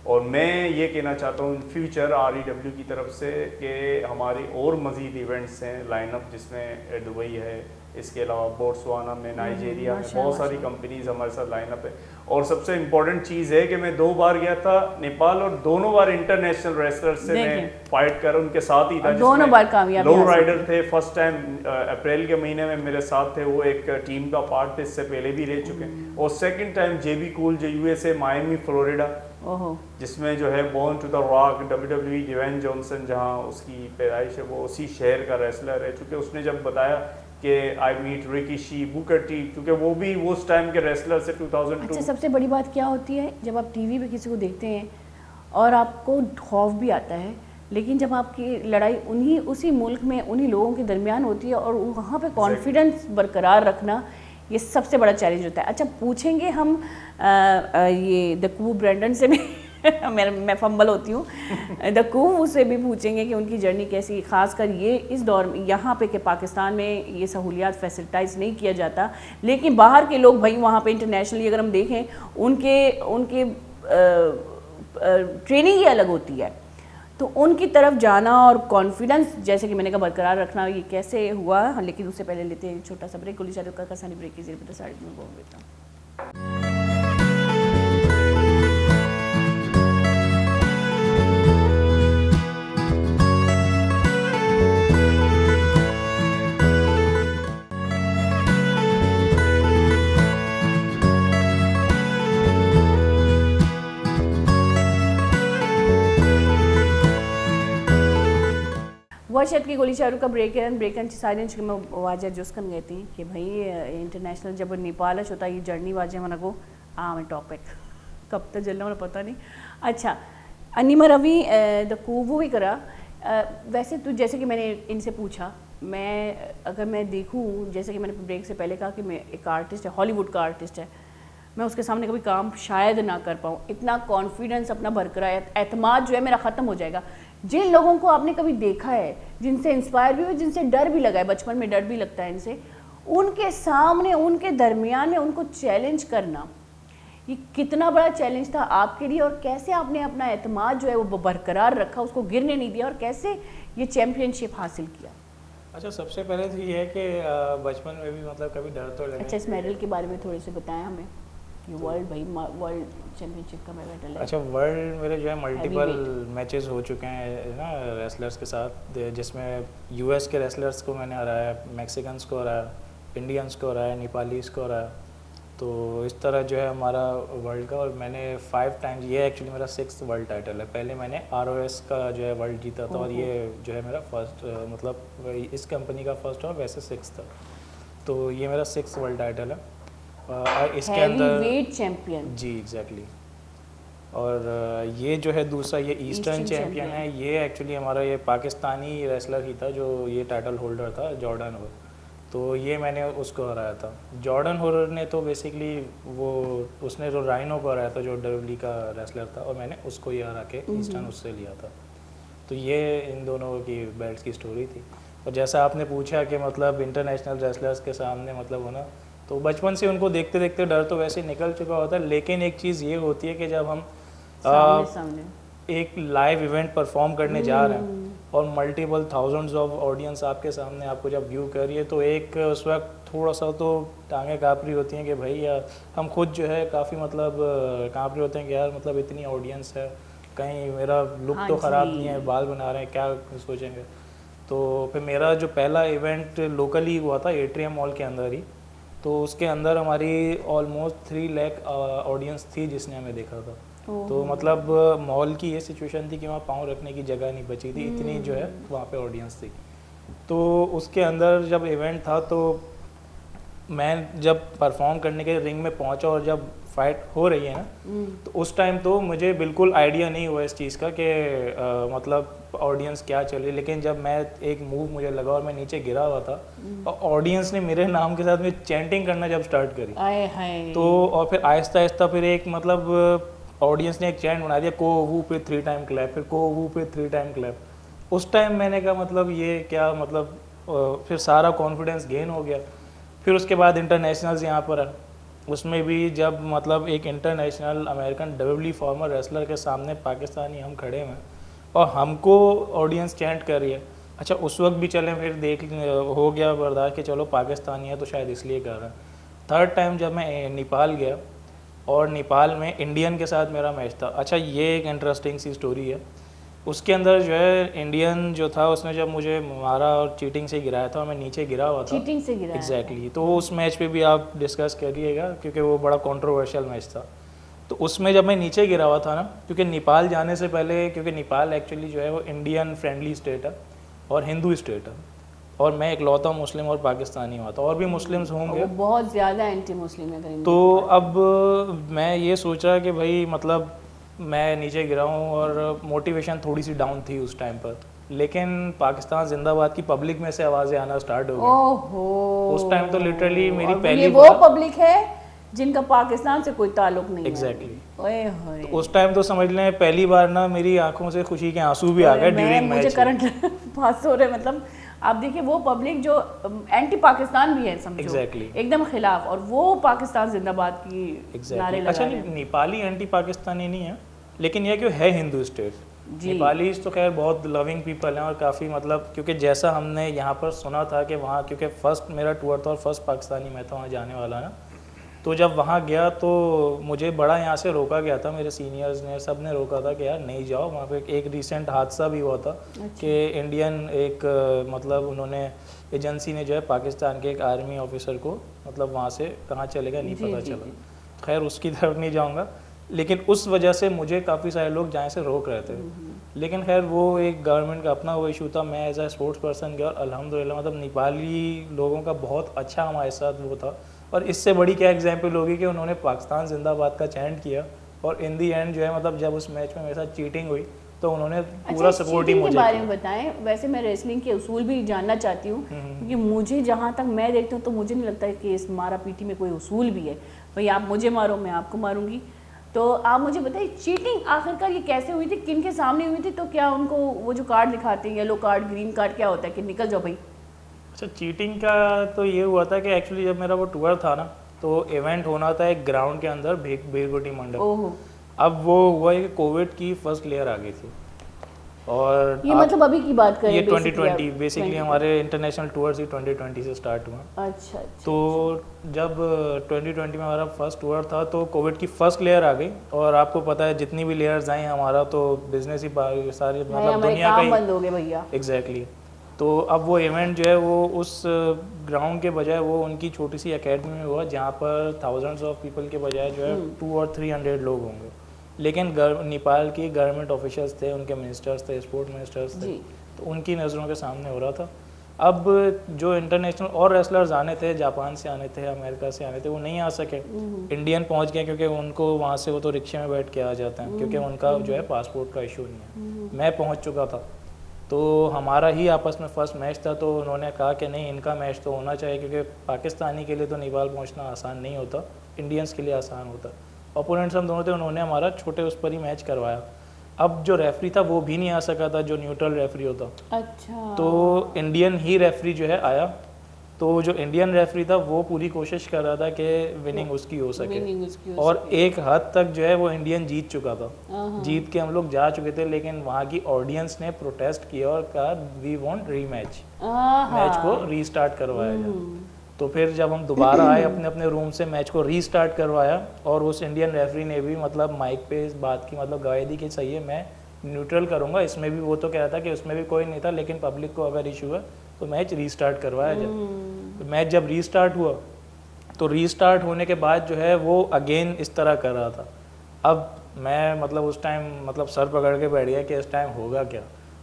और मैं ये कहना चाहता हूँ इन फ्यूचर REW की तरफ से कि हमारे और मज़ीद इवेंट्स हैं लाइनअप, जिसमें दुबई है, इसके अलावा बोट्सवाना में, नाइजीरिया में बहुत सारी कंपनीज हमारे साथ लाइनअप है। और सबसे इम्पोर्टेंट चीज़ है कि मैं 2 बार गया था नेपाल और दोनों बार इंटरनेशनल रेसलर्स से मैं फाइट कर उनके साथ ही था, दोनों बार कामयाब लो राइडर थे। फर्स्ट टाइम अप्रैल के महीने में मेरे साथ थे, वो एक टीम का पार्ट थे, इससे पहले भी रह चुके हैं। और सेकंड टाइम JB कूल जो USA मायामी फ्लोरिडा, जिसमें जो है born to the Rock WWE Dwayne Johnson जहाँ उसकी पैदाइश है, वो उसी शहर का रेसलर रह चुके। उसने जब बताया कि I meet Ricky Booker T, क्योंकि वो भी उस टाइम के रेसलर से 2002। अच्छा, सबसे बड़ी बात क्या होती है जब आप टीवी पे किसी को देखते हैं और आपको खौफ भी आता है, लेकिन जब आपकी लड़ाई उसी मुल्क में उन्हीं लोगों के दरमियान होती है और वहाँ पे कॉन्फिडेंस बरकरार रखना, ये सबसे बड़ा चैलेंज होता है। अच्छा, पूछेंगे हम ये द कू ब्रैंडन से भी मैं फंबल होती हूँ, द कू से भी पूछेंगे कि उनकी जर्नी कैसी, ख़ासकर ये इस दौर में यहाँ पे कि पाकिस्तान में ये सहूलियात फैसिलिटाइज नहीं किया जाता, लेकिन बाहर के लोग भाई वहाँ पे इंटरनेशनली अगर हम देखें उनके ट्रेनिंग ही अलग होती है, तो उनकी तरफ जाना और कॉन्फिडेंस जैसे कि मैंने कहा बरकरार रखना, ये कैसे हुआ। लेकिन उससे पहले लेते हैं छोटा सा ब्रेक। गुलिशार का कसानी ब्रेक की ज़रिए पता 3:30 में बोल वर्षद की गोली शाहरुख का ब्रेकन साइलेंस के मैं वाजा जुस्कन गए थी कि भाई इंटरनेशनल जब नेपाल होता ये जर्नी वाजे मन को मैं टॉपिक कब तक जलना वाला पता नहीं। अच्छा, अनिमा रवि द कूवो ही करा। वैसे तो जैसे कि मैंने इनसे पूछा, अगर मैं देखूं, जैसे कि मैंने ब्रेक से पहले कहा कि मैं एक आर्टिस्ट है, हॉलीवुड का आर्टिस्ट है, मैं उसके सामने कभी काम शायद ना कर पाऊँ। इतना कॉन्फिडेंस अपना बरकरार, एतमाद जो है मेरा ख़त्म हो जाएगा। जिन लोगों को आपने कभी देखा है, जिनसे इंस्पायर भी हुए, जिनसे डर भी लगा है, बचपन में डर भी लगता है इनसे, उनके सामने, उनके दरमियान में उनको चैलेंज करना, ये कितना बड़ा चैलेंज था आपके लिए, और कैसे आपने अपना एतमाद जो है वो बरकरार रखा, उसको गिरने नहीं दिया, और कैसे ये चैम्पियनशिप हासिल किया? अच्छा, सबसे पहले तो ये है कि बचपन में भी मतलब कभी डर तो लगे। अच्छा, इस मेडल के बारे में थोड़े से बताएं हमें। वर्ल्ड चैम्पियनशिप का मेडल है। अच्छा, वर्ल्ड मेरे जो है मल्टीपल मैचेस हो चुके हैं ना रेसलर्स के साथ, जिसमें US के रेसलर्स को मैंने हराया, मैक्सिकन्स को हराया, इंडियंस को हराया, नेपालीज़ को हराया। तो इस तरह जो है हमारा वर्ल्ड का, और मैंने 5 टाइम्स, ये एक्चुअली मेरा 6th वर्ल्ड टाइटल है। पहले मैंने ROS का जो है वर्ल्ड जीता था, और ये जो है मेरा फर्स्ट, मतलब इस कंपनी का फर्स्ट और वैसे 6th था। तो ये मेरा 6th वर्ल्ड टाइटल है। इसके अंदर वेट चैंपियन, जी एग्जैक्टली। और ये जो है दूसरा, ये ईस्टर्न चैंपियन है। ये एक्चुअली हमारा ये पाकिस्तानी रेसलर ही था जो ये टाइटल होल्डर था, जॉर्डन होर। तो ये मैंने उसको हराया था। जॉर्डन होर ने तो बेसिकली उसने जो राइनो को हराया था, जो WWE का रेसलर था, और मैंने उसको ही हरा के ईस्टर्न उससे लिया था। तो ये इन दोनों की बेल्ट्स की स्टोरी थी। और जैसा आपने पूछा कि मतलब इंटरनेशनल रेसलर्स के सामने मतलब होना, तो बचपन से उनको देखते देखते डर तो वैसे निकल चुका होता है, लेकिन एक चीज़ ये होती है कि जब हम सामने एक लाइव इवेंट परफॉर्म करने जा रहे हैं और मल्टीपल थाउजेंड्स ऑफ ऑडियंस आपके सामने आपको जब व्यू कर रही है, तो एक उस वक्त थोड़ा सा तो टांगें काँप रही होती हैं कि भाई यार, हम खुद जो है काफ़ी मतलब काँप रहे होते हैं कि यार मतलब इतनी ऑडियंस है, कहीं मेरा लुक तो ख़राब नहीं है, बाल बना रहे हैं, क्या सोचेंगे। तो फिर मेरा जो पहला इवेंट लोकली हुआ था एट्रियम मॉल के अंदर ही, तो उसके अंदर हमारी ऑलमोस्ट 3 लाख ऑडियंस थी जिसने हमें देखा था। तो मतलब मॉल की ये सिचुएशन थी कि वहाँ पाँव रखने की जगह नहीं बची थी, इतनी जो है वहाँ पे ऑडियंस थी। तो उसके अंदर जब इवेंट था, तो मैं जब परफॉर्म करने के रिंग में पहुँचा और जब फाइट हो रही है ना, तो उस टाइम तो मुझे बिल्कुल आइडिया नहीं हुआ इस चीज़ का कि मतलब ऑडियंस क्या चल रही है। लेकिन जब मैं एक मूव मुझे लगा और मैं नीचे गिरा हुआ था, और ऑडियंस ने मेरे नाम के साथ में चैंटिंग करना जब स्टार्ट करी, तो और फिर आहिस्ता आहिस्ता फिर एक मतलब ऑडियंस ने एक चैंट बना दिया, को वू पे 3 टाइम क्लैप, फिर को वू पे 3 टाइम क्लैप। उस टाइम मैंने कहा मतलब ये क्या, मतलब फिर सारा कॉन्फिडेंस गेन हो गया। फिर उसके बाद इंटरनेशनल्स यहाँ पर है, उसमें भी जब मतलब एक international American WWE farmer wrestler के सामने पाकिस्तानी हम खड़े हैं और हमको ऑडियंस चैंट कर रही है। अच्छा उस वक्त भी चले फिर देख हो गया बर्दाश्त कि चलो पाकिस्तानी है तो शायद इसलिए कर रहा है। थर्ड टाइम जब मैं नेपाल गया और नेपाल में इंडियन के साथ मेरा मैच था। अच्छा ये एक इंटरेस्टिंग सी स्टोरी है। उसके अंदर जो है इंडियन जो था उसने जब मुझे मारा और चीटिंग से गिराया था, मैं नीचे गिरा हुआ था। चीटिंग से गिराया एग्जैक्टली तो उस मैच पे भी आप डिस्कस करिएगा क्योंकि वो बड़ा कंट्रोवर्शियल मैच था। तो उसमें जब मैं नीचे गिरा हुआ था ना, क्योंकि नेपाल जाने से पहले, क्योंकि नेपाल एक्चुअली जो है वो इंडियन फ्रेंडली स्टेट है और हिंदू स्टेट है और मैं इकलौता मुस्लिम और पाकिस्तानी हुआ था, और भी मुस्लिम्स होंगे, वो बहुत ज़्यादा एंटी मुस्लिम है करीब। तो अब मैं ये सोचा कि भाई मतलब मैं नीचे गिरा हूँ और मोटिवेशन थोड़ी सी डाउन थी उस टाइम पर, लेकिन पाकिस्तान जिंदाबाद की पब्लिक में से आवाज़ें आना स्टार्ट हो गई। ओहो, उस टाइम तो लिटरली मेरी और पहली ये वो पब्लिक है जिनका पाकिस्तान से कोई ताल्लुक नहीं Exactly. है। ओए होए, तो उस टाइम तो समझ लें पहली बार ना मेरी आंखों से खुशी के आंसू भी आ गए ड्यूरिंग मुझे मैच। करंट पास हो रहे, मतलब आप देखिए वो पब्लिक जो एंटी पाकिस्तान भी है समझो, Exactly. एकदम खिलाफ, और वो पाकिस्तान जिंदाबाद की नारे लगा अच्छा रहे हैं। नेपाली एंटी पाकिस्तानी नहीं है, लेकिन यह कि है हिंदू स्टेट। नेपालीज तो खैर बहुत लविंग पीपल हैं और काफ़ी मतलब, क्योंकि जैसा हमने यहाँ पर सुना था कि वहाँ, क्योंकि फर्स्ट मेरा टूर था और फर्स्ट पाकिस्तानी मैं था वहाँ जाने वाला ना, तो जब वहाँ गया तो मुझे बड़ा यहाँ से रोका गया था, मेरे सीनियर्स ने सब ने रोका था कि यार नहीं जाओ वहाँ पे। एक रिसेंट हादसा भी हुआ था कि इंडियन एक मतलब उन्होंने एजेंसी ने जो है पाकिस्तान के एक आर्मी ऑफिसर को मतलब वहाँ से कहाँ चले गया नहीं पता चला। खैर उसकी तरफ नहीं जाऊँगा, लेकिन उस वजह से मुझे काफ़ी सारे लोग जाने से रोक रहे थे, लेकिन खैर वो एक गवर्नमेंट का अपना वो इशू था। मैं एज अ स्पोर्ट्स पर्सन गया और अल्हम्दुलिल्लाह मतलब नेपाली लोगों का बहुत अच्छा हमारे साथ वो था। और इससे बड़ी क्या एग्जाम्पल होगी कि उन्होंने पाकिस्तान जिंदाबाद का चैंट किया और इन दी एंड जो है मतलब जब उस मैच में मेरे साथ चीटिंग हुई तो उन्होंने पूरा सपोर्ट ही मुझे के बारे में बताएं। वैसे मैं रेसलिंग के उसूल भी जानना चाहती हूँ, क्योंकि मुझे जहाँ तक मैं देखती हूँ तो मुझे नहीं लगता है कि इस मारा पीटी में कोई उसूल भी है। भाई आप मुझे मारो मैं आपको मारूंगी, तो आप मुझे बताइए चीटिंग आखिरकार ये कैसे हुई थी, किन के सामने हुई थी? तो क्या उनको वो जो कार्ड दिखाते हैं येलो कार्ड ग्रीन कार्ड क्या होता है कि निकल जाओ भाई? अच्छा चीटिंग का तो ये हुआ था कि एक्चुअली जब मेरा वो टूर था ना तो इवेंट होना था एक ग्राउंड के अंदर बेरगोटी मंडप। अब वो हुआ है कि कोविड की फर्स्ट लेयर आ गई थी और ये मतलब अभी की बात करें, ये 2020 बेसिकली हमारे इंटरनेशनल टूर ही 2020 से स्टार्ट हुआ। अच्छा। तो जब 2020 में हमारा फर्स्ट टूर था तो कोविड की फर्स्ट लेयर आ गई और आपको पता है जितनी भी लेयर्स आई हमारा तो बिजनेस ही सारी मतलब दुनिया का बंद हो गए भैया। एग्जैक्टली। तो अब वो इवेंट जो है वो उस ग्राउंड के बजाय वो उनकी छोटी सी एकेडमी में हुआ जहाँ पर थाउजेंड्स ऑफ पीपल के बजाय जो है 200 और 300 लोग होंगे। लेकिन नेपाल की गवर्नमेंट ऑफिशियल्स थे, उनके मिनिस्टर्स थे, स्पोर्ट मिनिस्टर्स थे, तो उनकी नज़रों के सामने हो रहा था। अब जो इंटरनेशनल और रेसलर्स आने थे, जापान से आने थे, अमेरिका से आने थे, वो नहीं आ सके। इंडियन पहुंच गए क्योंकि उनको वहाँ से वो तो रिक्शे में बैठ के आ जाते हैं क्योंकि उनका जो है पासपोर्ट का इशू नहीं है। मैं पहुँच चुका था तो हमारा ही आपस में फर्स्ट मैच था, तो उन्होंने कहा कि नहीं इनका मैच तो होना चाहिए क्योंकि पाकिस्तानी के लिए तो नेपाल पहुंचना आसान नहीं होता, इंडियंस के लिए आसान होता। ओपोनेंट्स हम दोनों थे, उन्होंने हमारा छोटे उस पर ही मैच करवाया। अब जो रेफरी था वो भी नहीं आ सका था जो न्यूट्रल रेफरी होता। अच्छा। तो इंडियन ही रेफरी जो है आया, तो जो इंडियन रेफरी था वो पूरी कोशिश कर रहा था कि विनिंग उसकी हो सके और एक हद तक जो है वो इंडियन जीत चुका था, जीत के हम लोग जा चुके थे, लेकिन वहाँ की ऑडियंस ने प्रोटेस्ट किया और कहा वी वांट रीमैच, मैच को रीस्टार्ट करवाया जाए। तो फिर जब हम दोबारा आए अपने अपने रूम से मैच को रीस्टार्ट करवाया और उस इंडियन रेफरी ने भी मतलब माइक पे इस बात की मतलब गवाही दी कि सही है मैं न्यूट्रल करूँगा इसमें भी। वो तो कह रहा था कि उसमें भी कोई नहीं था, लेकिन पब्लिक को अगर इशू है तो मैच रीस्टार्ट करवाया जाए। तो मैच जब रीस्टार्ट हुआ तो रीस्टार्ट होने के बाद जो है वो अगेन इस तरह कर रहा था। अब मैं मतलब उस टाइम मतलब सर पकड़ के बैठ गया कि इस टाइम होगा क्या,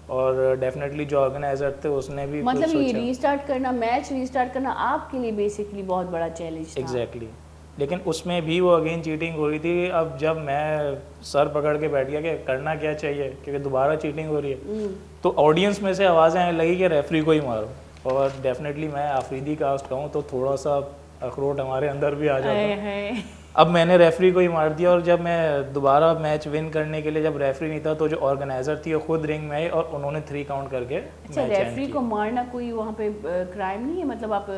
और डेफिनेटली जो ऑर्गेनाइजर थे उसने भी मतलब ये रीस्टार्ट करना, मैच रीस्टार्ट करना आपके लिए बेसिकली बहुत बड़ा चैलेंज था। एग्जैक्टली। लेकिन उसमें भी वो अगेन चीटिंग हो रही थी। अब जब मैं सर पकड़ के बैठ गया कि करना क्या चाहिए क्योंकि दोबारा चीटिंग हो रही है, तो ऑडियंस में से आवाज़ें आने लगी कि रेफरी को ही मारो। और डेफिनेटली मैं आफरीदी कास्ट का हूँ तो थोड़ा सा अखरोट हमारे अंदर भी आ जाता। है। अब मैंने रेफरी को ही मार दिया, और जब मैं दोबारा मैच विन करने के लिए जब रेफरी नहीं था तो जो ऑर्गेनाइजर थी वो खुद रिंग में आई और उन्होंने 3 काउंट करके अच्छा, मैच एंड रेफरी को मारना कोई वहाँ पे क्राइम नहीं है? मतलब आप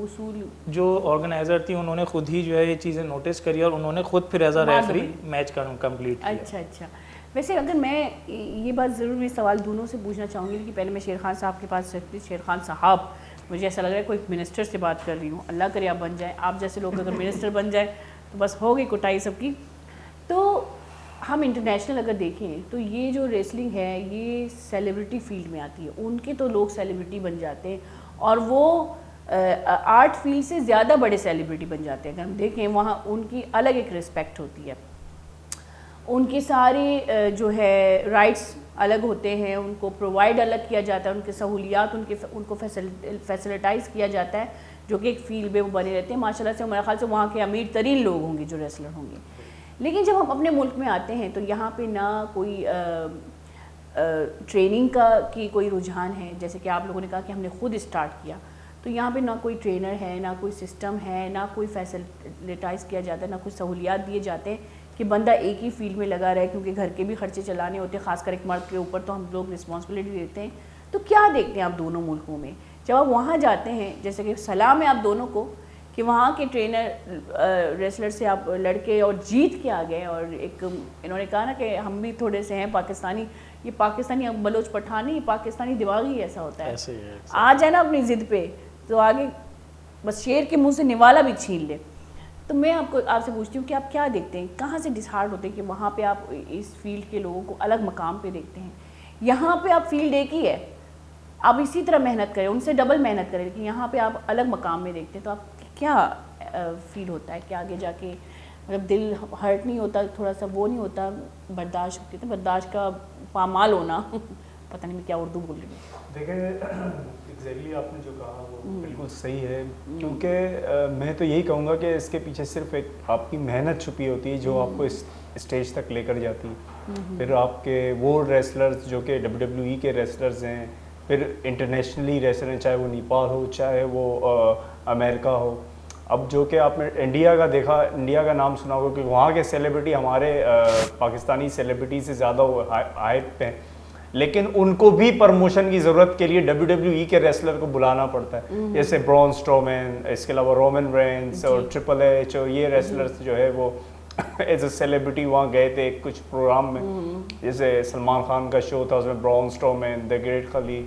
उसूल जो ऑर्गेनाइजर थी उन्होंने खुद ही जो है ये चीज़ें नोटिस करी और उन्होंने खुद फिर as a referee match complete किया। अच्छा अच्छा। वैसे अगर मैं ये बात ज़रूर मैं सवाल दोनों से पूछना चाहूँगी कि पहले मैं शेर खान साहब के पास रहती। शेर खान साहब, मुझे ऐसा लग रहा है कोई मिनिस्टर से बात कर रही हूँ, अल्लाह करे आप बन जाए। आप जैसे लोग अगर मिनिस्टर बन जाए तो बस हो गई कुटाई सबकी। तो हम इंटरनेशनल अगर देखें तो ये जो रेसलिंग है ये सेलिब्रिटी फील्ड में आती है, उनके तो लोग सेलिब्रिटी बन जाते हैं और वो आर्ट फील्ड से ज़्यादा बड़े सेलिब्रिटी बन जाते हैं। अगर हम देखें वहाँ उनकी अलग एक रिस्पेक्ट होती है, उनके सारे जो है राइट्स अलग होते हैं, उनको प्रोवाइड अलग किया जाता है, उनकी सहूलियात उनको फैसिलिटाइज किया जाता है, जो कि एक फील्ड में वो बने रहते हैं। माशाल्लाह से मेरे ख्याल से वहाँ के अमीर तरीन लोग होंगे जो रेसलर होंगे। लेकिन जब हम अपने मुल्क में आते हैं तो यहाँ पे ना कोई ट्रेनिंग की कोई रुझान है, जैसे कि आप लोगों ने कहा कि हमने खुद स्टार्ट किया, तो यहाँ पे ना कोई ट्रेनर है, ना कोई सिस्टम है, ना कोई फैसिलिटाइज किया जाता है, ना कोई सहूलियात दिए जाते हैं कि बंदा एक ही फील्ड में लगा रहे, क्योंकि घर के भी खर्चे चलाने होते हैं, खासकर एक मर्द के ऊपर तो हम लोग रिस्पॉन्सिबिलिटी देते हैं। तो क्या देखते हैं आप दोनों मुल्कों में जब आप वहाँ जाते हैं, जैसे कि सलाम है आप दोनों को कि वहाँ के ट्रेनर रेसलर से आप लड़के और जीत के आ गए, और एक इन्होंने कहा ना कि हम भी थोड़े से हैं पाकिस्तानी, ये पाकिस्तानी बलोच पठान नहीं, ये पाकिस्तानी दिमागी ऐसा होता है, आ जाए ना अपनी ज़िद पे तो आगे बस शेर के मुंह से निवाला भी छीन ले। तो मैं आपसे पूछती हूँ कि आप क्या देखते हैं, कहाँ से डिसहार्ड होते हैं कि वहाँ पे आप इस फील्ड के लोगों को अलग मकाम पे देखते हैं? यहाँ पे आप फील्ड एक ही है, आप इसी तरह मेहनत करें, उनसे डबल मेहनत करें, लेकिन यहाँ पे आप अलग मकाम में देखते हैं, तो आप क्या फील होता है कि आगे जाके मतलब दिल हर्ट नहीं होता, थोड़ा सा वो नहीं होता, बर्दाश्त होती है, बर्दाश्त का पामाल होना पता नहीं मैं क्या उर्दू बोल रही हूँ। देखिए एग्जैक्टली आपने जो कहा वो बिल्कुल सही है, क्योंकि मैं तो यही कहूँगा कि इसके पीछे सिर्फ एक आपकी मेहनत छुपी होती है जो आपको इस स्टेज तक लेकर जाती है। फिर आपके वो रेसलर्स जो कि WWE के रेसलर्स हैं, फिर इंटरनेशनली रेसलर हैं, चाहे वो नेपाल हो, चाहे वो अमेरिका हो। अब जो कि आपने इंडिया का देखा, इंडिया का नाम सुना होगा कि वहाँ के सेलिब्रिटी हमारे पाकिस्तानी सेलिब्रिटी से ज़्यादा हाइप पे हैं, लेकिन उनको भी प्रमोशन की ज़रूरत के लिए WWE के रेसलर को बुलाना पड़ता है, जैसे ब्रॉन स्ट्रोमैन, इसके अलावा रोमन रेंस और ट्रिपल एच, और ये रेसलर्स जो है वो एज ए सेलिब्रिटी वहाँ गए थे कुछ प्रोग्राम में, जैसे सलमान खान का शो था, उसमें ब्रॉन स्ट्रोमैन, द ग्रेट खली,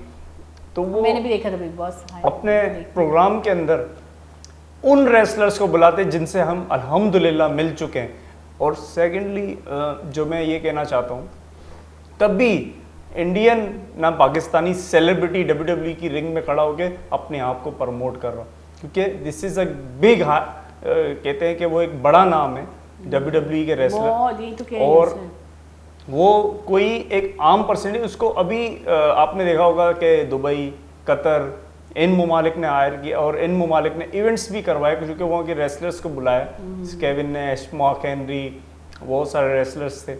तो वो मैंने भी देखा था बिग बॉस, अपने प्रोग्राम के अंदर उन रेसलर्स को बुलाते जिनसे हम अल्हम्दुलिल्लाह मिल चुके हैं। और सेकेंडली जो मैं ये कहना चाहता हूँ, तब भी इंडियन ना पाकिस्तानी सेलिब्रिटी WWE की रिंग में खड़ा होकर अपने आप को प्रमोट कर रहा हूँ, क्योंकि दिस इज़ अ बिग, कहते हैं कि वो एक बड़ा नाम है WWE के रेसलर, और वो कोई एक आम पर्सन, उसको अभी आपने देखा होगा कि दुबई, कतर, इन ममालिक ने हायर किया और इन ममालिक ने इवेंट्स भी करवाए, क्योंकि वहाँ के रेसलर्स को बुलाया, केविन नेश, मार्क हेनरी, बहुत सारे रेसलर्स थे।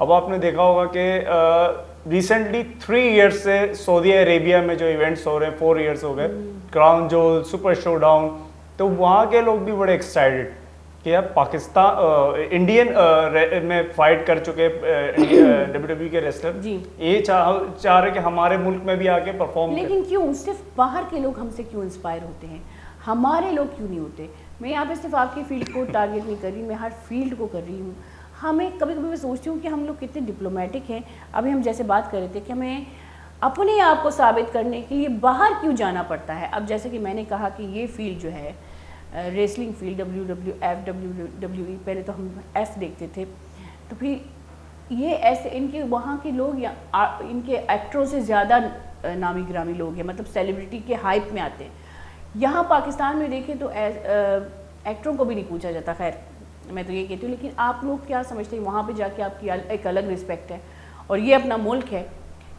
अब आपने देखा होगा कि रिसेंटली 3 इयर्स से सऊदी अरेबिया में जो इवेंट्स हो रहे हैं, 4 इयर्स हो गए, क्राउन जोल, सुपर शोडाउन, तो वहाँ के लोग भी बड़े एक्साइटेड कि यार पाकिस्तान इंडियन में फाइट कर चुके WWE के रेसलर ये चाह रहे कि हमारे मुल्क में भी आके परफॉर्म। लेकिन क्यों सिर्फ बाहर के लोग हमसे क्यों इंस्पायर होते हैं, हमारे लोग क्यों नहीं होते? मैं यहाँ पे सिर्फ आपकी फील्ड को टारगेट नहीं कर रही, मैं हर फील्ड को कर रही हूँ। हमें कभी कभी मैं सोचती हूँ कि हम लोग कितने डिप्लोमेटिक हैं। अभी हम जैसे बात कर रहे थे कि हमें अपने आप को साबित करने के लिए बाहर क्यों जाना पड़ता है। अब जैसे कि मैंने कहा कि ये फील्ड जो है रेसलिंग फील्ड, WWE, पहले तो हम F देखते थे, तो फिर ये ऐसे इनके वहाँ के लोग या इनके एक्टरों से ज़्यादा नामी गिरामी लोग हैं, मतलब सेलिब्रिटी के हाइप में आते हैं। यहाँ पाकिस्तान में देखें तो एक्टरों को भी नहीं पूछा जाता, खैर मैं तो ये कहती हूँ। लेकिन आप लोग क्या समझते हैं, वहाँ पे जाके आपकी एक अलग रिस्पेक्ट है, और ये अपना मुल्क है,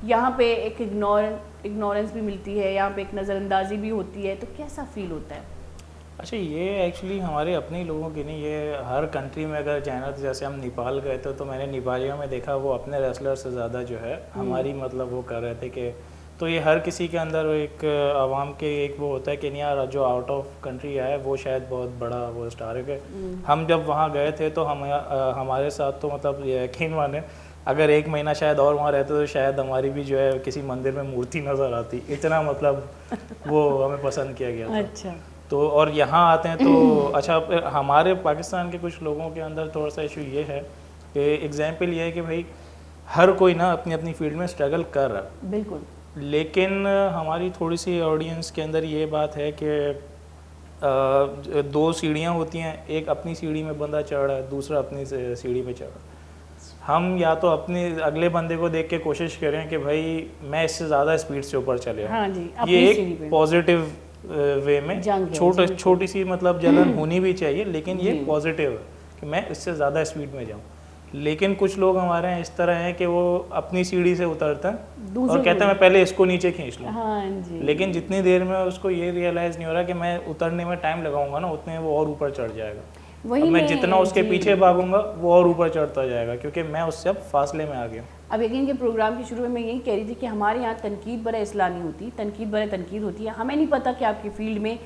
यहाँ पे एक इग्नोरेंस भी मिलती है, यहाँ पे एक नज़रअंदाजी भी होती है, तो कैसा फील होता है? अच्छा, ये एक्चुअली हमारे अपने ही लोगों की नहीं, ये हर कंट्री में अगर चाइना, जैसे हम नेपाल गए थे तो मैंने नेपालियों में देखा वो अपने रेसलर से ज़्यादा जो है हमारी मतलब वो कर रहे थे कि तो ये हर किसी के अंदर एक आवाम के एक वो होता है कि नहीं यार जो आउट ऑफ कंट्री आया है वो शायद बहुत बड़ा वो स्टार है। हम जब वहाँ गए थे तो हम हमारे साथ तो मतलब यकीन माने अगर 1 महीना शायद और वहाँ रहते तो शायद हमारी भी जो है किसी मंदिर में मूर्ति नज़र आती, इतना मतलब वो हमें पसंद किया गया था। अच्छा। तो और यहाँ आते हैं तो अच्छा हमारे पाकिस्तान के कुछ लोगों के अंदर थोड़ा सा इशू ये है कि एग्जाम्पल ये है कि भाई हर कोई ना अपनी अपनी फील्ड में स्ट्रगल कर रहा है, बिल्कुल, लेकिन हमारी थोड़ी सी ऑडियंस के अंदर ये बात है कि 2 सीढ़ियाँ होती हैं, एक अपनी सीढ़ी में बंदा चढ़ रहा है, दूसरा अपनी सीढ़ी पे चढ़ रहा है। हम या तो अपने अगले बंदे को देख के कोशिश करें कि भाई मैं इससे ज़्यादा स्पीड से ऊपर चले, हाँ जी, ये एक पॉजिटिव वे में छोटी सी मतलब जलन होनी भी चाहिए, लेकिन ये पॉजिटिव है कि मैं इससे ज़्यादा स्पीड में जाऊँ। लेकिन कुछ लोग हमारे यहाँ इस तरह हैं कि वो अपनी सीढ़ी से उतरते हैं और कहते हैं मैं पहले इसको नीचे खींच लूँ, हाँ जी। लेकिन जितनी देर में उसको ये रियलाइज़ नहीं हो रहा कि मैं उतरने में टाइम लगाऊंगा ना उतने वो और ऊपर चढ़ जाएगा, वही मैं जितना उसके पीछे भागूंगा वो और ऊपर चढ़ता जाएगा क्योंकि मैं उससे अब फासले में आ गया। अब यकीन के प्रोग्राम के शुरू में मैं यही कह रही थी कि हमारे यहाँ तनकीद बरे इसलाह नहीं होती, तनकीद बरे तनकीद होती है। हमें नहीं पता कि आपकी फील्ड में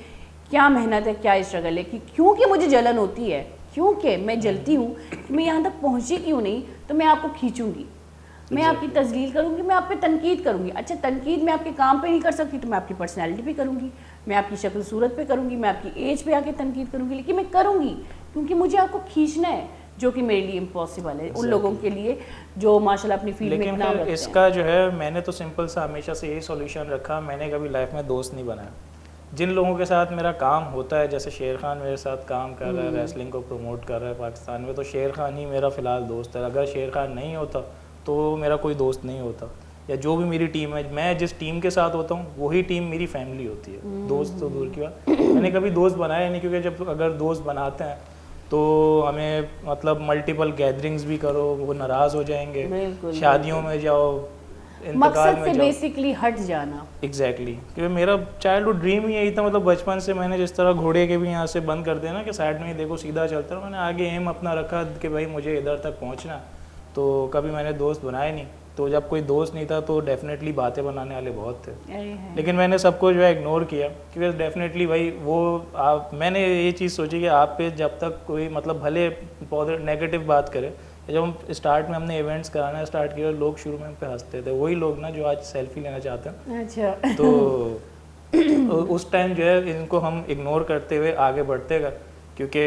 क्या मेहनत है, क्या स्ट्रगल है, कि क्योंकि मुझे जलन होती है, क्योंकि मैं जलती हूँ कि मैं यहाँ तक पहुँची क्यों नहीं, तो मैं आपको खींचूँगी, मैं आपकी तजलील करूँगी, मैं आप पे तनकीद करूँगी। अच्छा, तनकीद मैं आपके काम पे नहीं कर सकती तो मैं आपकी पर्सनैलिटी पे करूँगी, मैं आपकी शक्ल सूरत पे करूँगी, मैं आपकी एज पे आके तनकीद करूँगी, लेकिन मैं करूँगी क्योंकि मुझे आपको खींचना है, जो कि मेरे लिए इम्पॉसिबल है उन लोगों के लिए जो माशाल्लाह अपनी फील्ड में नाम रखते हैं। लेकिन इसका जो है मैंने तो सिंपल सा हमेशा से यही सॉल्यूशन रखा, मैंने कभी लाइफ में दोस्त नहीं बनाया। जिन लोगों के साथ मेरा काम होता है, जैसे शेर खान मेरे साथ काम कर रहा है, रेसलिंग को प्रमोट कर रहा है पाकिस्तान में, तो शेर खान ही मेरा फ़िलहाल दोस्त है। अगर शेर खान नहीं होता तो मेरा कोई दोस्त नहीं होता, या जो भी मेरी टीम है, मैं जिस टीम के साथ होता हूँ वही टीम मेरी फैमिली होती है। दोस्त तो दूर की बात, मैंने कभी दोस्त बनाया नहीं, क्योंकि जब अगर दोस्त बनाते हैं तो हमें मतलब मल्टीपल गैदरिंग्स भी करो वो नाराज़ हो जाएंगे, शादियों में जाओ, मकसद से बेसिकली हट जाना। एग्जैक्टली क्योंकि मेरा चाइल्डहुड ड्रीम ही यही था। मतलब बचपन से मैंने जिस तरह घोड़े के भी यहाँ से बंद कर देना कि साइड में ही देखो सीधा चलता रहो, मैंने आगे एम अपना रखा कि भाई मुझे इधर तक पहुँचना। तो कभी मैंने दोस्त बनाए नहीं, तो जब कोई दोस्त नहीं था तो डेफिनेटली बातें बनाने वाले बहुत थे, लेकिन मैंने सबको जो है इग्नोर किया, क्योंकि डेफिनेटली भाई वो मैंने ये चीज़ सोची कि आप पे जब तक कोई मतलब भले नेगेटिव बात करे, जब हम स्टार्ट में हमने इवेंट्स कराना स्टार्ट किया लोग शुरू में हम पे हंसते थे, वही लोग ना जो आज सेल्फी लेना चाहते हैं। अच्छा। तो उस टाइम जो है इनको हम इग्नोर करते हुए आगे बढ़ते गए, क्योंकि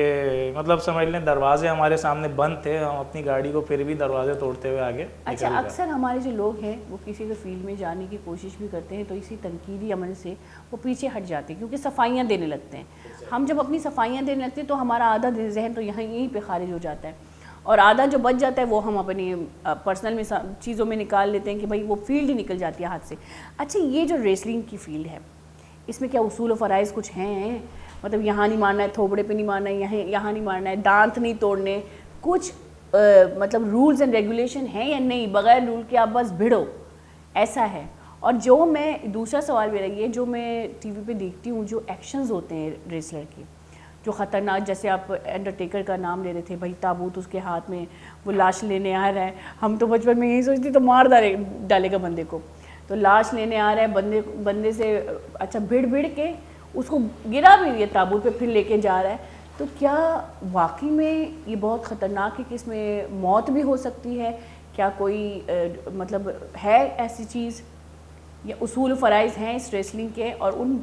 मतलब समझ लें दरवाजे हमारे सामने बंद थे, हम अपनी गाड़ी को फिर भी दरवाजे तोड़ते हुए आगे। अच्छा, अक्सर हमारे जो लोग हैं वो किसी भी फील्ड में जाने की कोशिश भी करते हैं तो इसी तनकीदी अमल से वो पीछे हट जाते हैं, क्योंकि सफाइयाँ देने लगते हैं। हम जब अपनी सफाइयाँ देने लगते हैं तो हमारा आधा जहन तो यहीं पे खारिज हो जाता है, और आधा जो बच जाता है वो हम अपनी पर्सनल में चीज़ों में निकाल लेते हैं कि भाई वो फील्ड ही निकल जाती है हाथ से। अच्छा, ये जो रेसलिंग की फील्ड है इसमें क्या उसूल और फ़राइज़ कुछ हैं? मतलब यहाँ नहीं मारना है, थोबड़े पे नहीं मारना है, यहाँ नहीं मारना है, दांत नहीं तोड़ने, कुछ मतलब रूल्स एंड रेगुलेशन हैं या नहीं? बगैर रूल के आप बस भिड़ो, ऐसा है? और जो मैं दूसरा सवाल मेरा ये, जो मैं टीवी पे देखती हूँ जो एक्शंस होते हैं रेसलर के, जो ख़तरनाक, जैसे आप अंडरटेकर का नाम ले रहे थे, भाई ताबूत उसके हाथ में, वो लाश लेने आ रहा है, हम तो बचपन में यही सोचते तो मार डालेगा बंदे को, तो लाश लेने आ रहा है बंदे से, अच्छा भिड़ के उसको गिरा भी ये ताबूत पे, फिर लेके जा रहा है, तो क्या वाकई में ये बहुत ख़तरनाक है कि इसमें मौत भी हो सकती है? क्या कोई मतलब है ऐसी चीज़, या उसूल फ़राइज़ हैं इस रेसलिंग के, और उन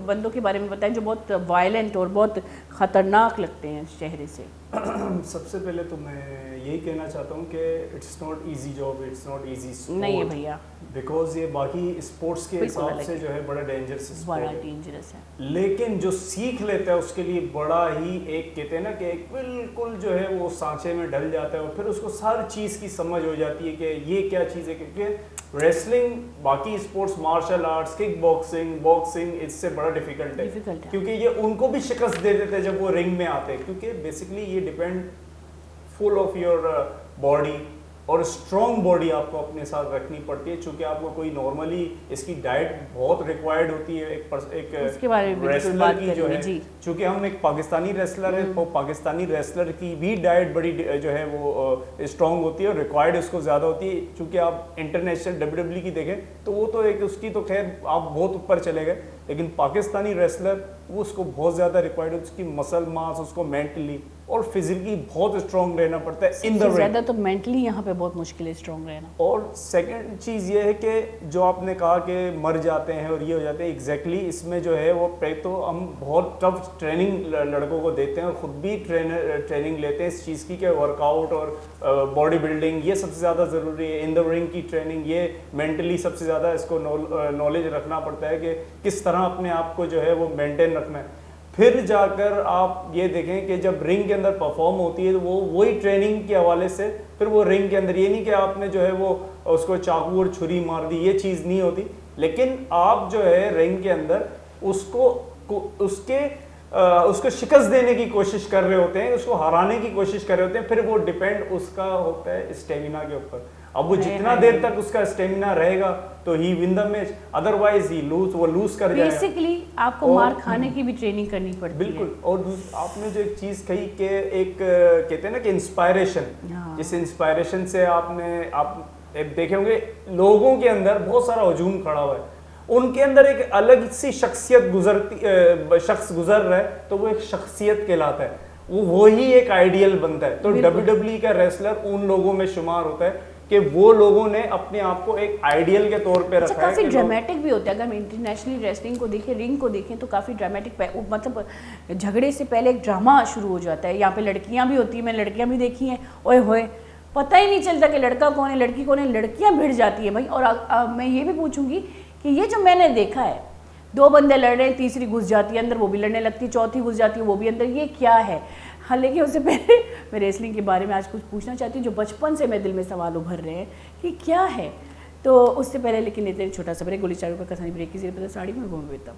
बंदों के बारे में बताएं जो बहुत वायलेंट और बहुत ख़तरनाक लगते हैं चेहरे से? सबसे पहले तो मैं यही कहना चाहता हूँ कि it's not easy job, it's not easy sport. नहीं है भैया, बिकॉज ये बाकी स्पोर्ट्स के हिसाब से जो है बड़ा डेंजरस है, लेकिन जो सीख लेता है उसके लिए बड़ा ही एक कहते हैं ना कि एक बिल्कुल जो है वो सांचे में ढल जाता है, और फिर उसको हर चीज़ की समझ हो जाती है कि ये क्या चीज़ है। क्योंकि रेसलिंग, बाकी sports, martial arts, kick boxing इससे बड़ा डिफिकल्ट है, क्योंकि ये उनको भी शिकस्त दे देते हैं जब वो रिंग में आते हैं, क्योंकि बेसिकली ये depend full of your body और स्ट्रॉन्ग बॉडी आपको अपने साथ रखनी पड़ती है, चूंकि आपको कोई नॉर्मली इसकी डाइट बहुत रिक्वायर्ड होती है एक रेसलर की जो है, चूंकि हम एक पाकिस्तानी रेसलर है तो पाकिस्तानी रेसलर की भी डाइट बड़ी जो है वो स्ट्रॉन्ग होती है और रिक्वायर्ड उसको ज़्यादा होती है। चूंकि आप इंटरनेशनल WWE की देखें तो वो तो एक उसकी तो खैर आप बहुत ऊपर चले गए, लेकिन पाकिस्तानी रेसलर वो उसको बहुत ज़्यादा रिक्वायर्ड है, उसकी मसल मास, उसको मेंटली और फिजिकली बहुत स्ट्रॉन्ग रहना पड़ता है इन द रिंग। ज़्यादा तो मेंटली यहाँ पे बहुत मुश्किल है स्ट्रॉन्ग रहना। और सेकंड चीज़ ये है कि जो आपने कहा कि मर जाते हैं और ये हो जाते हैं, एग्जैक्टली इसमें जो है वो तो हम बहुत टफ ट्रेनिंग लड़कों को देते हैं और ख़ुद भी ट्रेनिंग लेते हैं इस चीज़ की कि वर्कआउट और बॉडी बिल्डिंग ये सबसे ज़्यादा ज़रूरी है। इन द रिंग की ट्रेनिंग ये मेंटली सबसे ज़्यादा इसको नॉलेज रखना पड़ता है कि किस तरह अपने आप को जो है वो मेंटेन रखना है। फिर जाकर आप ये देखें कि जब रिंग के अंदर परफॉर्म होती है तो वो वही ट्रेनिंग के हवाले से फिर वो रिंग के अंदर, ये नहीं कि आपने जो है वो उसको चाकू और छुरी मार दी, ये चीज़ नहीं होती, लेकिन आप जो है रिंग के अंदर उसको शिकस्त देने की कोशिश कर रहे होते हैं, उसको हराने की कोशिश कर रहे होते हैं। फिर वो डिपेंड उसका होता है स्टेमिना के ऊपर। अब वो जितना देर तक उसका स्टेमिना रहेगा तो ही विन द मैच, अदरवाइज ही लूज कर जाएगा। बेसिकली आपको मार खाने की भी ट्रेनिंग करनी पड़ती है। बिल्कुल। और आपने जो एक चीज कही कि एक कहते हैं ना कि इंस्पायरेशन, जिस इंस्पायरेशन से आप देखे होंगे लोगों के अंदर बहुत सारा हजूम खड़ा हुआ है, उनके अंदर एक अलग सी शख्सियत शख्स गुजर रहा है तो वो एक शख्सियत कहलाता है, वो ही एक आइडियल बनता है। तो WWE का रेसलर उन लोगों में शुमार होता है कि वो लोगों ने अपने आप को एक आइडियल के तौर पे रखा है। काफी ड्रामेटिक भी होता है। अगर हम इंटरनेशनल रेसलिंग को देखें, रिंग को देखें तो काफी ड्रामेटिक, मतलब झगड़े से पहले एक ड्रामा शुरू हो जाता है। यहाँ पे लड़कियां भी होती हैं, मैंने लड़कियां भी देखी हैं, ओए होए पता ही नहीं चलता कि लड़का कौन है लड़की कौन है, लड़कियां भिड़ जाती है भाई। और मैं ये भी पूछूंगी कि ये जो मैंने देखा है, 2 बंदे लड़ रहे हैं, तीसरी घुस जाती है अंदर, वो भी लड़ने लगती है, चौथी घुस जाती है, वो भी अंदर, ये क्या है? हाँ, लेकिन उससे पहले मैं रेसलिंग के बारे में आज कुछ पूछना चाहती हूँ जो बचपन से मेरे दिल में सवाल उभर रहे हैं कि क्या है। तो उससे पहले लेकिन लेते हैं छोटा सा ब्रेक, गोली चारों पर कसानी ब्रेक की जरिए पता साड़ी में घूम बेता।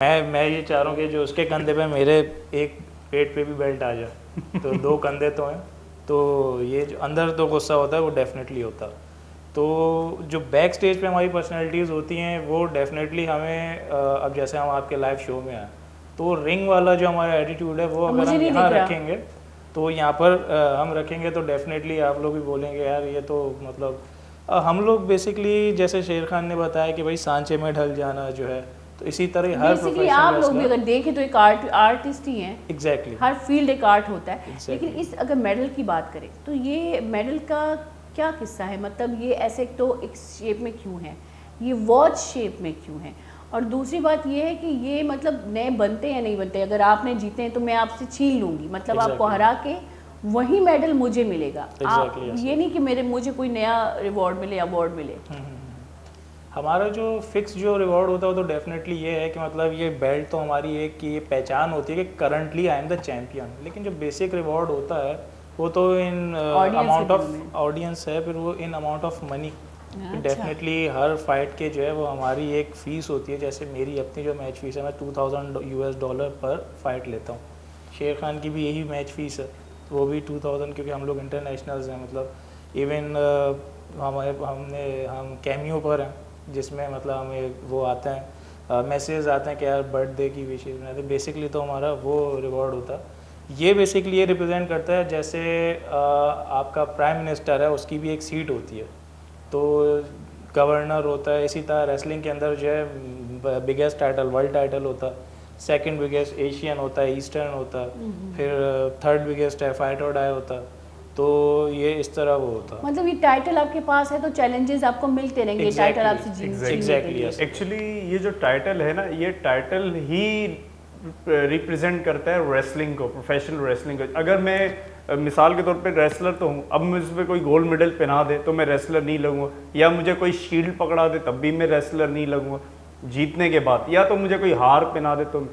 मैं ये चाह रहा हूँ कि जो उसके कंधे पे मेरे एक पेट पे भी बेल्ट आ जाए तो 2 कंधे तो हैं, तो ये जो अंदर तो गुस्सा होता है वो डेफिनेटली होता। तो जो बैक स्टेज पे हमारी पर्सनैलिटीज़ होती हैं वो डेफिनेटली हमें अब जैसे हम आपके लाइव शो में आए तो रिंग वाला जो हमारा एटीट्यूड है वो अगर हम यहाँ रखेंगे तो यहाँ पर हम रखेंगे तो डेफिनेटली आप लोग भी बोलेंगे यार ये तो मतलब हम लोग बेसिकली जैसे शेर खान ने बताया कि भाई सांचे में ढल जाना जो है, तो इसी तरह हर बेसिकली आप लोग भी अगर देखें तो एक आर्टिस्ट ही हैं। एग्जैक्टली हर फील्ड एक आर्ट होता है। Exactly. लेकिन इस अगर मेडल की बात करें तो ये मेडल का क्या किस्सा है, मतलब ये ऐसे तो एक शेप में क्यों है, ये वॉच शेप में क्यों है, और दूसरी बात ये है कि ये मतलब नए बनते हैं नहीं बनते, अगर आपने जीते हैं तो मैं आपसे छीन लूँगी, मतलब आपको हरा के वही मेडल मुझे मिलेगा। आप ये नहीं कि मुझे कोई नया रिवॉर्ड मिले, अवार्ड मिले। हमारा जो फिक्स जो रिवॉर्ड होता है वो तो डेफिनेटली ये है कि मतलब ये बेल्ट तो हमारी एक की ये पहचान होती है कि currently I am the champion, लेकिन जो बेसिक रिवॉर्ड होता है वो तो इन अमाउंट ऑफ ऑडियंस है, फिर वो in amount of money. Definitely her fight के जो है वो हमारी एक फ़ीस होती है। जैसे मेरी अपनी जो मैच फ़ीस है, मैं $2000 पर फाइट लेता हूँ। शेर खान की भी यही मैच फ़ीस है, वो भी 2000, क्योंकि हम लोग इंटरनेशनल्स हैं, मतलब इवन हम कैमियो पर हैं, जिसमें मतलब हमें वो आते हैं मैसेज आते हैं कि यार बर्थडे की विशेष बनाते, बेसिकली तो हमारा वो रिवॉर्ड होता है। ये बेसिकली ये रिप्रेजेंट करता है जैसे आपका प्राइम मिनिस्टर है, उसकी भी एक सीट होती है, तो गवर्नर होता है, इसी तरह रेसलिंग के अंदर जो है बिगेस्ट टाइटल वर्ल्ड टाइटल होता है, सेकंड बिगेस्ट एशियन होता है, ईस्टर्न होता है, फिर थर्ड बिगेस्ट है फाइट और डाई होता है। तो ये इस तरह वो होता है। मतलब ये टाइटल आपके पास है तो चैलेंजेस आपको मिलते रहेंगे। टाइटल आपसे एग्जैक्टली एक्चुअली ये जो टाइटल है ना, ये टाइटल ही रिप्रेजेंट करता है रेसलिंग को, प्रोफेशनल रेसलिंग को। अगर मैं मिसाल के तौर पे रेसलर तो हूँ, अब मुझ पर कोई गोल्ड मेडल पहना दे तो मैं रेसलर नहीं लगूंगा, या मुझे कोई शील्ड पकड़ा दे तब भी मैं रेसलर नहीं लगूंगा जीतने के बाद, या तो मुझे कोई हार पहना दे तो।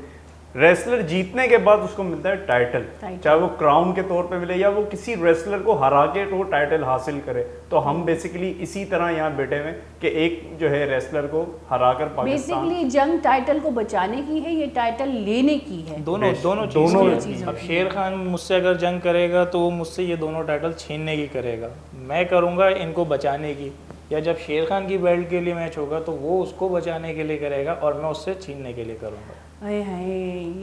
रेसलर जीतने के बाद उसको मिलता है टाइटल, चाहे वो क्राउन के तौर पे मिले या वो किसी रेसलर को हरा के तो टाइटल हासिल करे। तो हम बेसिकली इसी तरह यहाँ बैठे हुए कि एक जो है रेसलर को हराकर पाकिस्तान, बेसिकली जंग टाइटल को बचाने की है, ये टाइटल लेने की है। दोनों चीज़। अब शेर खान मुझसे अगर जंग करेगा तो वो मुझसे ये दोनों टाइटल छीनने की करेगा, मैं करूँगा इनको बचाने की, या जब शेर खान की बेल्ट के लिए मैच होगा तो वो उसको बचाने के लिए करेगा और मैं उससे छीनने के लिए करूँगा। अरे हाय,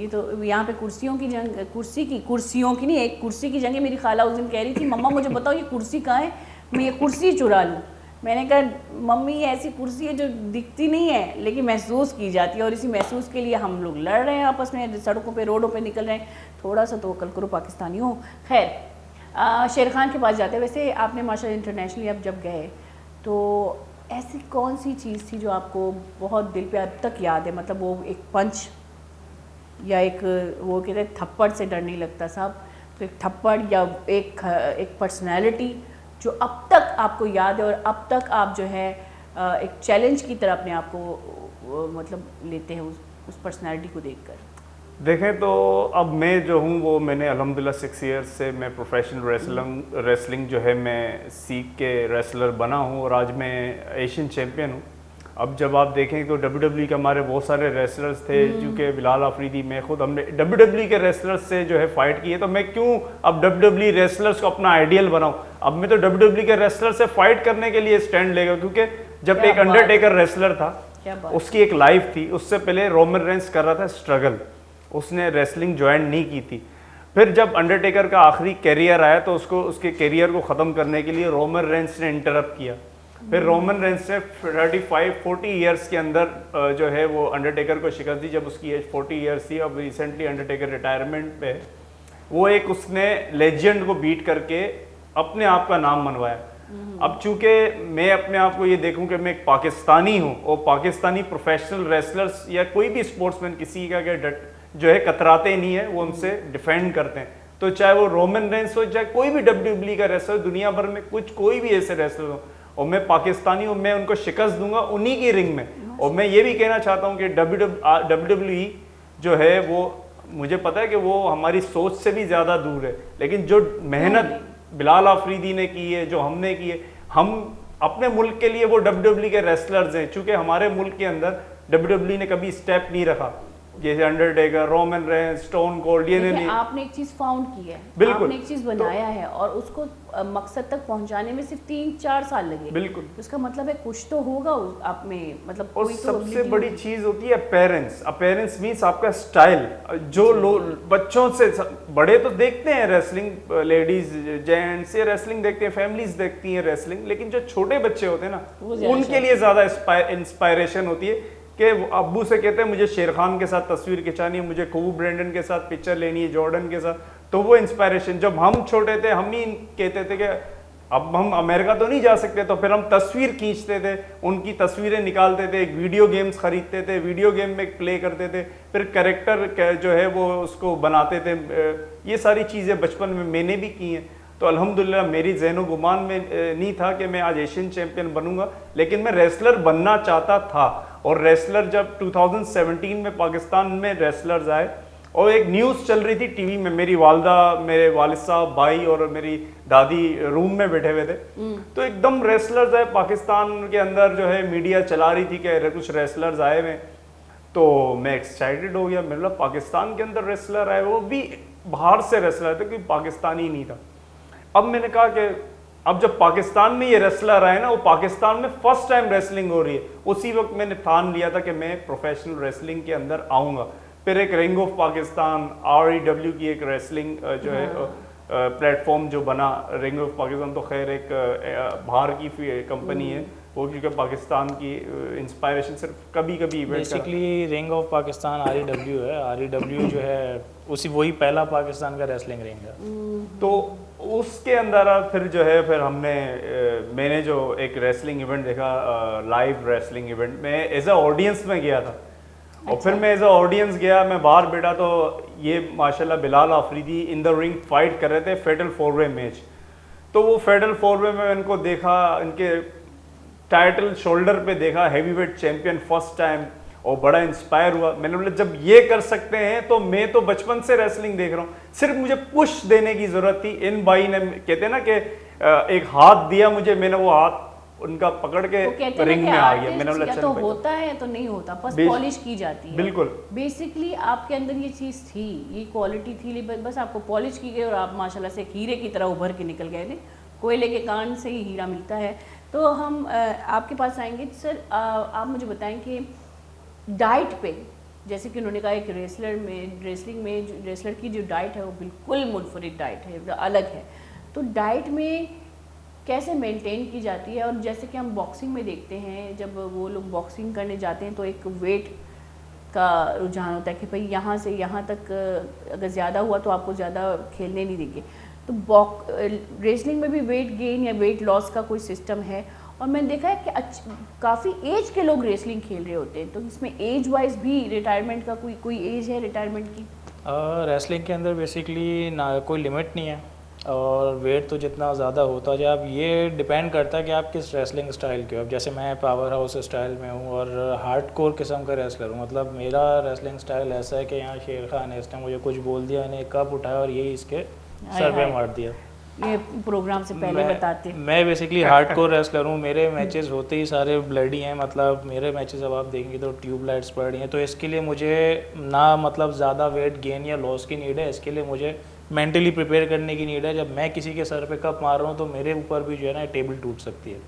ये तो यहाँ पे कुर्सियों की जंग, कुर्सियों की नहीं, एक कुर्सी की जंग है। मेरी खाला उस दिन कह रही थी, मम्मा मुझे बताओ ये कुर्सी कहाँ है, मैं ये कुर्सी चुरा लूँ। मैंने कहा मम्मी ये ऐसी कुर्सी है जो दिखती नहीं है लेकिन महसूस की जाती है, और इसी महसूस के लिए हम लोग लड़ रहे हैं आपस में, सड़कों पे रोडों पे निकल रहे हैं। थोड़ा सा तो कल करो पाकिस्तानियों। खैर शेर खान के पास जाते हैं। वैसे आपने माशाल्लाह इंटरनेशनली अब जब गए तो ऐसी कौन सी चीज़ थी जो आपको बहुत दिल पे अब तक याद है, मतलब वो एक पंच या एक वो कहते हैं थप्पड़ से डर नहीं लगता साहब, तो एक थप्पड़ या एक पर्सनैलिटी जो अब तक आपको याद है और अब तक आप जो है एक चैलेंज की तरह अपने आप को मतलब लेते हैं उस पर्सनैलिटी को देखकर? देखें तो अब मैं जो हूँ वो मैंने अल्हम्दुलिल्लाह 6 ईयर्स से मैं प्रोफेशनल रेसलिंग जो है मैं सीख के रेसलर बना हूँ और आज मैं एशियन चैम्पियन हूँ। अब जब आप देखें तो WWE के हमारे बहुत सारे रेसलर्स थे, चूँकि बिलाल आफरीदी, मैं खुद, हमने WWE के रेसलर्स से जो है फाइट की है, तो मैं क्यों अब WWE रेसलर्स को अपना आइडियल बनाऊँ। अब मैं तो WWE के रेसलर से फाइट करने के लिए स्टैंड लेगा, क्योंकि जब एक अंडरटेकर रेसलर था, उसकी एक लाइफ थी, उससे पहले रोमन रेंस कर रहा था स्ट्रगल, उसने रेसलिंग ज्वाइन नहीं की थी। फिर जब अंडरटेकर का आखिरी कैरियर आया तो उसको उसके कैरियर को ख़त्म करने के लिए रोमन रेंस ने इंटरप्ट किया। फिर रोमन रेंस ने 35-40 ईयर्स के अंदर जो है वो अंडरटेकर को शिकस्त दी जब उसकी एज 40 ईयर्स थी। अब रिसेंटली अंडरटेकर रिटायरमेंट पे, वो एक उसने लेजेंड को बीट करके अपने आप का नाम मनवाया। अब चूंकि मैं अपने आप को ये देखूं कि मैं एक पाकिस्तानी हूं और पाकिस्तानी प्रोफेशनल रेसलर्स या कोई भी स्पोर्ट्समैन किसी का जो है कतराते नहीं है, वो उनसे डिफेंड करते हैं। तो चाहे वो रोमन रेंस हो, चाहे कोई भी WWE का रेसलर, दुनिया भर में कोई भी ऐसे रेसलर हो, और मैं पाकिस्तानी हूँ, मैं उनको शिकस्त दूंगा उन्हीं की रिंग में। और मैं ये भी कहना चाहता हूँ कि WWE जो है वो, मुझे पता है कि वो हमारी सोच से भी ज़्यादा दूर है, लेकिन जो मेहनत बिलाल आफरीदी ने की है, जो हमने की है, हम अपने मुल्क के लिए वो WWE के रेसलर्स हैं। चूँकि हमारे मुल्क के अंदर WWE ने कभी स्टेप नहीं रखा, जैसे Undertaker, Roman Reigns, stone cold, ये देखिए, नहीं। आपने एक चीज फाउंड की है, बिल्कुल। आपने एक चीज बनाया है और उसको मकसद तक पहुंचाने में सिर्फ 3-4 साल लगे। बिल्कुल। उसका मतलब है कुछ तो होगा आप में, मतलब और कोई तो सबसे ability बड़ी होगी। चीज होती है अपेरेंस। अपेरेंस मीन्स आपका स्टाइल। जो लोग बच्चों से बड़े तो देखते हैं रेसलिंग, लेडीज जेंट्स ये रेसलिंग देखते हैं, फैमिलीज देखती हैं रेसलिंग, लेकिन जो छोटे बच्चे होते हैं वो ना, ज्यादा उनके लिए ज्यादा इंस्पायरेशन होती है कि वो अब्बू से कहते हैं मुझे शेर खान के साथ तस्वीर खिंचानी है, मुझे कोबी ब्रायंट के साथ पिक्चर लेनी है, जॉर्डन के साथ। तो वो इंस्पायरेशन, जब हम छोटे थे हम ही कहते थे कि अब हम अमेरिका तो नहीं जा सकते, तो फिर हम तस्वीर खींचते थे, उनकी तस्वीरें निकालते थे, एक वीडियो गेम्स खरीदते थे, वीडियो गेम में प्ले करते थे, फिर कैरेक्टर जो है वो उसको बनाते थे। ये सारी चीज़ें बचपन में मैंने भी की हैं। तो अल्हम्दुलिल्लाह मेरी ज़हनो गुमान में नहीं था कि मैं आज एशियन चैंपियन बनूंगा, लेकिन मैं रेसलर बनना चाहता था। और रेसलर जब 2017 में पाकिस्तान में रेसलर्स आए और एक न्यूज़ चल रही थी टीवी में, मेरी वालदा, मेरे वालिद साहब, भाई और मेरी दादी रूम में बैठे हुए थे, तो एकदम रेसलर्स आए पाकिस्तान के अंदर, जो है मीडिया चला रही थी कि कुछ रेसलर्स आए हुए। तो मैं एक्साइटेड हो गया, मतलब पाकिस्तान के अंदर रेसलर आए, वो भी बाहर से रेसलर थे, क्योंकि पाकिस्तानी नहीं था। अब मैंने कहा कि अब जब पाकिस्तान में ये रेसलर आए ना, वो पाकिस्तान में फर्स्ट टाइम रेसलिंग हो रही है, उसी वक्त मैंने ठान लिया था कि मैं प्रोफेशनल रेसलिंग के अंदर आऊँगा। फिर एक रिंग ऑफ पाकिस्तान, REW की एक रेसलिंग जो है प्लेटफॉर्म जो बना, रिंग ऑफ पाकिस्तान तो खैर एक बाहर की कंपनी है वो, क्योंकि पाकिस्तान की इंस्पायरेशन सिर्फ कभी कभी event basically ring of Pakistan REW है। REW जो है उसी वही पहला पाकिस्तान का रेसलिंग रिंग है। तो उसके अंदर फिर जो है फिर मैंने जो एक रेसलिंग इवेंट देखा, लाइव रेसलिंग इवेंट में एज अ ऑडियंस में गया था। और फिर मैं एज अ ऑडियंस गया, मैं बाहर बैठा, तो ये माशाल्लाह Bilal Afridi in the ring fight कर रहे थे फेटल 4-वे मैच। तो वो फेटल 4-वे में इनको देखा, इनके टाइटल शोल्डर पे देखा, हैवीवेट चैंपियन फर्स्ट टाइम, और बड़ा इंस्पायर हुआ। मैंने बोला जब ये कर सकते हैं तो मैं तो बचपन से रेसलिंग देख रहा हूँ, सिर्फ मुझे पुश देने की जरूरत थी। इन भाई ने कहते हैं ना कि एक हाथ दिया मुझे, मैंने वो हाथ उनका पकड़ के रिंग में आ गया। मैंने बोला चल तो होता है तो नहीं होता, बस पॉलिश की जाती है। बिल्कुल, बेसिकली आपके अंदर ये चीज़ थी, ये क्वालिटी थी, बस आपको पॉलिश की गई और आप माशाल्लाह से हीरे की तरह उभर के निकल गए थे। कोयले के कान से ही हीरा मिलता है। तो हम आपके पास आएंगे सर, आप मुझे बताएं कि डाइट पे, जैसे कि उन्होंने कहा एक रेसलिंग में रेसलर की जो डाइट है वो बिल्कुल मुनफरिद डाइट है, अलग है। तो डाइट में कैसे मेंटेन की जाती है? और जैसे कि हम बॉक्सिंग में देखते हैं, जब वो लोग बॉक्सिंग करने जाते हैं तो एक वेट का रुझान होता है कि भाई यहाँ से यहाँ तक अगर ज़्यादा हुआ तो आपको ज़्यादा खेलने नहीं देंगे। तो रेसलिंग में भी वेट गेन या वेट लॉस का कोई सिस्टम है? और मैंने देखा है कि काफ़ी एज के लोग रेसलिंग खेल रहे होते हैं, तो इसमें एज वाइज भी रिटायरमेंट का कोई एज है रिटायरमेंट की? रेसलिंग के अंदर बेसिकली ना कोई लिमिट नहीं है, और वेट तो जितना ज़्यादा होता जाए, अब ये डिपेंड करता है कि आप किस रेसलिंग स्टाइल के हो। अब जैसे मैं पावर हाउस स्टाइल में हूँ और हार्डकोर किस्म का रेसलर हूँ, मतलब मेरा रेसलिंग स्टाइल ऐसा है कि यहाँ शेर खान है, इसने मुझे कुछ बोल दिया, इन्हें कप उठाया और यही इसके सर पे मार दिया। ये प्रोग्राम से पहले बताते। मैं बेसिकली हार्डकोर रेसलर हूँ, मेरे मैचेस होते ही सारे ब्लडी हैं, मतलब मेरे मैचेस अब आप देखेंगे तो ट्यूब लाइट्स पड़ रही हैं। तो इसके लिए मुझे ना मतलब ज़्यादा वेट गेन या लॉस की नीड है, इसके लिए मुझे मेंटली प्रिपेयर करने की नीड है। जब मैं किसी के सर पे कप मार रहा हूँ तो मेरे ऊपर भी जो है ना टेबल टूट सकती है।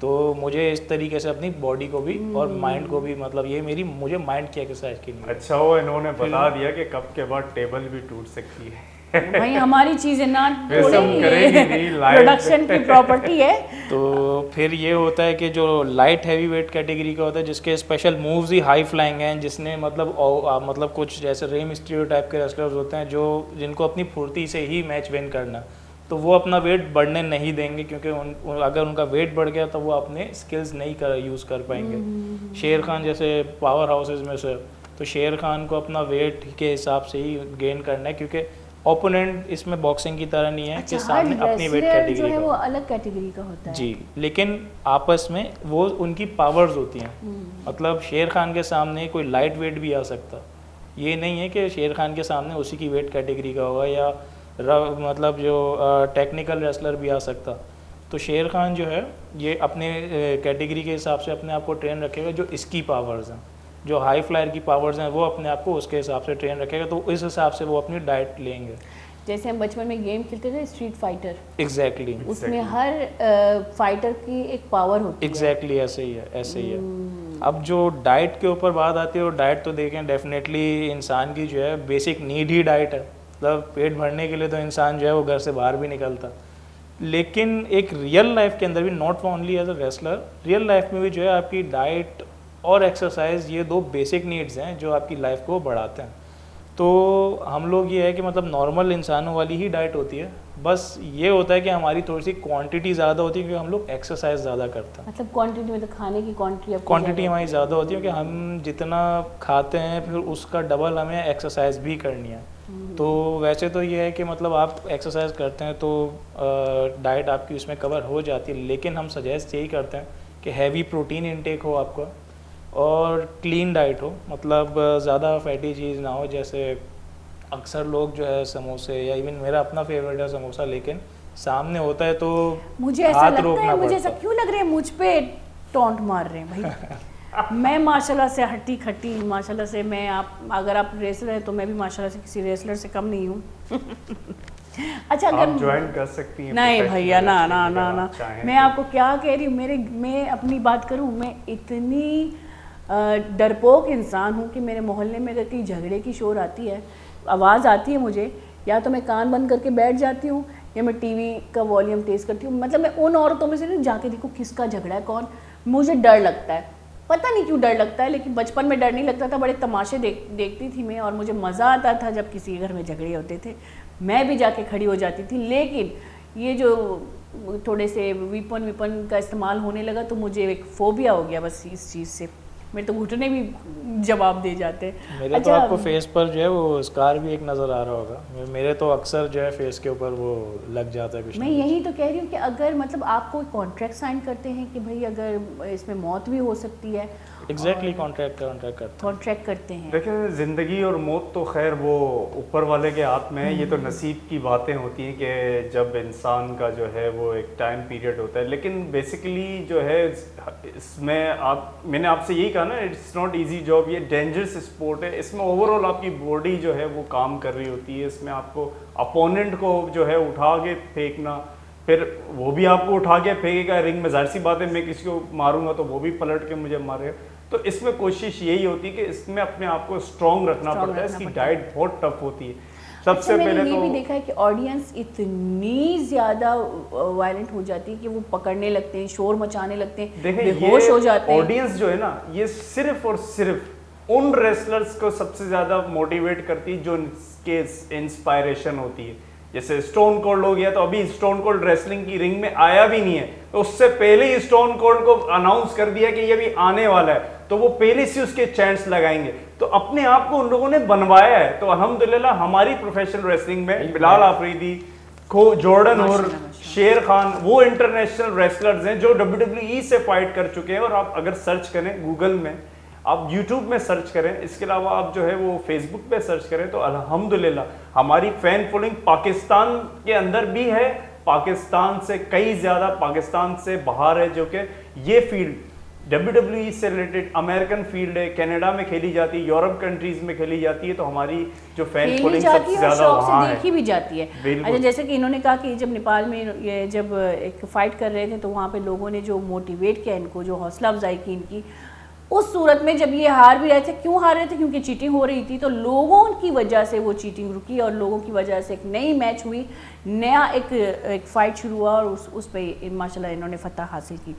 तो मुझे इस तरीके से अपनी बॉडी को भी और माइंड को भी, मतलब ये मुझे माइंड की एक्सरसाइज की नीड है। अच्छा हो इन्होंने बता दिया कि कप के बाद टेबल भी टूट सकती है। भाई हमारी चीजें ना प्रोडक्शन की प्रॉपर्टी है। तो फिर ये होता है कि जो लाइट हैवी वेट कैटेगरी का होता है, जिसके स्पेशल मूव्स ही हाई फ्लाइंग हैं, जिसने मतलब कुछ जैसे रे मिस्टीरियो टाइप के रेसलर्स होते हैं जो जिनको अपनी फुर्ती से ही मैच विन करना, तो वो अपना वेट बढ़ने नहीं देंगे, क्योंकि अगर उनका वेट बढ़ गया तो वो अपने स्किल्स नहीं यूज़ कर पाएंगे। शेर खान जैसे पावर हाउसेज में से, तो शेर खान को अपना वेट के हिसाब से ही गेन करना है, क्योंकि ओपोनेंट इसमें बॉक्सिंग की तरह नहीं है कि सामने अपनी वेट कैटेगरी जो है वो अलग कैटेगरी का होता है। जी, लेकिन आपस में वो उनकी पावर्स होती हैं। मतलब शेर खान के सामने कोई लाइट वेट भी आ सकता, ये नहीं है कि शेर खान के सामने उसी की वेट कैटेगरी का होगा, या मतलब जो टेक्निकल रेसलर भी आ सकता। तो शेर खान जो है ये अपने कैटेगरी के हिसाब से अपने आप को ट्रेन रखेगा जो इसकी पावर्स हैं। जो हाई फ्लायर की पावर्स हैं वो अपने आप को उसके हिसाब से ट्रेन रखेगा, तो इस हिसाब से वो अपनी डाइट लेंगे। जैसे हम बचपन में गेम खेलते थे स्ट्रीट फाइटर, एग्जैक्टली उसमें हर फाइटर की एक पावर होती एग्जैक्टली ऐसे ही है, ऐसे ही है। अब जो डाइट के ऊपर बात आती है, और डाइट तो देखें डेफिनेटली इंसान की जो है बेसिक नीड ही डाइट है, मतलब पेट भरने के लिए तो इंसान जो है वो घर से बाहर भी निकलता। लेकिन एक रियल लाइफ के अंदर भी, not only as a wrestler, real life में भी जो है आपकी डाइट और एक्सरसाइज, ये दो बेसिक नीड्स हैं जो आपकी लाइफ को बढ़ाते हैं। तो हम लोग ये है कि मतलब नॉर्मल इंसानों वाली ही डाइट होती है, बस ये होता है कि हमारी थोड़ी सी क्वांटिटी ज़्यादा होती है क्योंकि हम लोग एक्सरसाइज ज़्यादा करते हैं। मतलब क्वांटिटी में तो खाने की क्वांटिटी हमारी ज़्यादा होती है कि हम जितना खाते हैं फिर उसका डबल हमें एक्सरसाइज भी करनी है। तो वैसे तो ये है कि मतलब आप एक्सरसाइज करते हैं तो डाइट आपकी उसमें कवर हो जाती है, लेकिन हम सजेस्ट यही करते हैं कि हैवी प्रोटीन इनटेक हो आपका और क्लीन डाइट हो, मतलब ज़्यादा फैटी चीज़ ना हो। जैसे अक्सर लोग जो है समोसे, या इवन मेरा अपना फेवरेट है समोसा, लेकिन सामने होता है तो मुझे ऐसा लगता है, मुझे ऐसा क्यों लग रहा है मुझ पे टॉन्ट मार रहे हैं भाई। मैं माशाल्लाह से हट्टी खट्टी, माशाल्लाह से मैं, आप अगर आप रेसलर हैं तो मैं भी माशाल्लाह से किसी रेसलर से कम नहीं हूँ। अच्छा, अगर ज्वाइन कर सकती हैं। नहीं भैया, ना ना ना ना, मैं आपको क्या कह रही हूँ, मैं अपनी बात करूँ, मैं इतनी डरपोक इंसान हूँ कि मेरे मोहल्ले में अगर कहीं झगड़े की शोर आती है, आवाज़ आती है मुझे, या तो मैं कान बंद करके बैठ जाती हूँ या मैं टीवी का वॉल्यूम तेज़ करती हूँ। मतलब मैं उन औरतों में से नहीं जाके देखो किसका झगड़ा है, कौन, मुझे डर लगता है, पता नहीं क्यों डर लगता है, लेकिन बचपन में डर नहीं लगता था, बड़े तमाशे देखती थी मैं, और मुझे मज़ा आता था जब किसी के घर में झगड़े होते थे, मैं भी जाके खड़ी हो जाती थी। लेकिन ये जो थोड़े से विपन का इस्तेमाल होने लगा तो मुझे एक फोबिया हो गया बस इस चीज़ से, मेरे तो घुटने भी जवाब दे जाते हैं। मेरे तो आपको फेस पर जो है वो स्कार भी एक नज़र आ रहा होगा, मेरे तो अक्सर जो है फेस के ऊपर वो लग जाता है कुछ। मैं यही तो कह रही हूँ कि अगर मतलब आप कोई कॉन्ट्रैक्ट साइन करते हैं कि भाई अगर इसमें मौत भी हो सकती है, एग्जैक्टली कॉन्ट्रैक्ट करते हैं। देखिए, ज़िंदगी और मौत तो खैर वो ऊपर वाले के हाथ में है, ये तो नसीब की बातें होती हैं कि जब इंसान का जो है वो एक टाइम पीरियड होता है। लेकिन बेसिकली जो है इसमें मैंने आपसे यही कहा ना, इट्स नॉट इजी जॉब, ये डेंजरस स्पोर्ट है। इसमें ओवरऑल आपकी बॉडी जो है वो काम कर रही होती है। इसमें आपको अपोनेंट को जो है उठा के फेंकना, फिर वो भी आपको उठा के फेंकेगा रिंग में, जाहिर सी बात है मैं किसी को मारूंगा तो वो भी पलट के मुझे मारेगा। तो इसमें कोशिश यही होती है कि इसमें अपने आप को स्ट्रॉन्ग रखना पड़ता है। इसकी डाइट बहुत टफ होती है। सबसे पहले मैंने तो ये भी देखा है कि ऑडियंस इतनी ज़्यादा वायलेंट हो जाती है कि वो पकड़ने लगते हैं, शोर मचाने लगते हैं, बेहोश हो जाते हैं। ऑडियंस जो है ना, ये सिर्फ और सिर्फ उन रेसलर्स को सबसे ज़्यादा मोटिवेट करती है जो के इंस्पायरेशन होती है। जैसे स्टोन कोल्ड हो गया, तो अभी स्टोन कोल्ड रेसलिंग की रिंग में आया भी नहीं है, तो उससे पहले ही स्टोन कोल्ड को अनाउंस कर दिया कि ये भी आने वाला है, तो वो पहले से उसके चैंट्स लगाएंगे। तो अपने आप को उन लोगों ने बनवाया है। तो अल्हम्दुलिल्लाह हमारी प्रोफेशनल रेसलिंग में बिलाल आफरीदी, जॉर्डन और शेर खान वो इंटरनेशनल रेसलर्स हैं जो WWE से फाइट कर चुके हैं। और आप अगर सर्च करें गूगल में, आप YouTube में सर्च करें, इसके अलावा आप जो है वो फेसबुक पे सर्च करें, तो अल्हम्दुलिल्लाह हमारी फैन फॉलोइंग पाकिस्तान के अंदर भी है, पाकिस्तान से कई ज़्यादा पाकिस्तान से बाहर है, जो कि ये फील्ड WWE से रिलेटेड अमेरिकन फील्ड है, कनाडा में खेली जाती है, यूरोप कंट्रीज में खेली जाती है। तो हमारी जो फैन फॉलोइंग सबसे ज़्यादा वहाँ है, देखी भी जाती है। अच्छा, जैसे कि इन्होंने कहा कि जब नेपाल में ये जब एक फाइट कर रहे थे तो वहाँ पे लोगों ने जो मोटिवेट किया इनको, जो हौसला अफजाई की इनकी, उस सूरत में जब ये हार भी रहे थे, क्यों हार रहे थे? क्योंकि चीटिंग हो रही थी, तो लोगों की वजह से वो चीटिंग रुकी और लोगों की वजह से एक नई मैच हुई, नया एक फाइट शुरू हुआ और उस पर माशाल्लाह इन्होंने फतह हासिल की।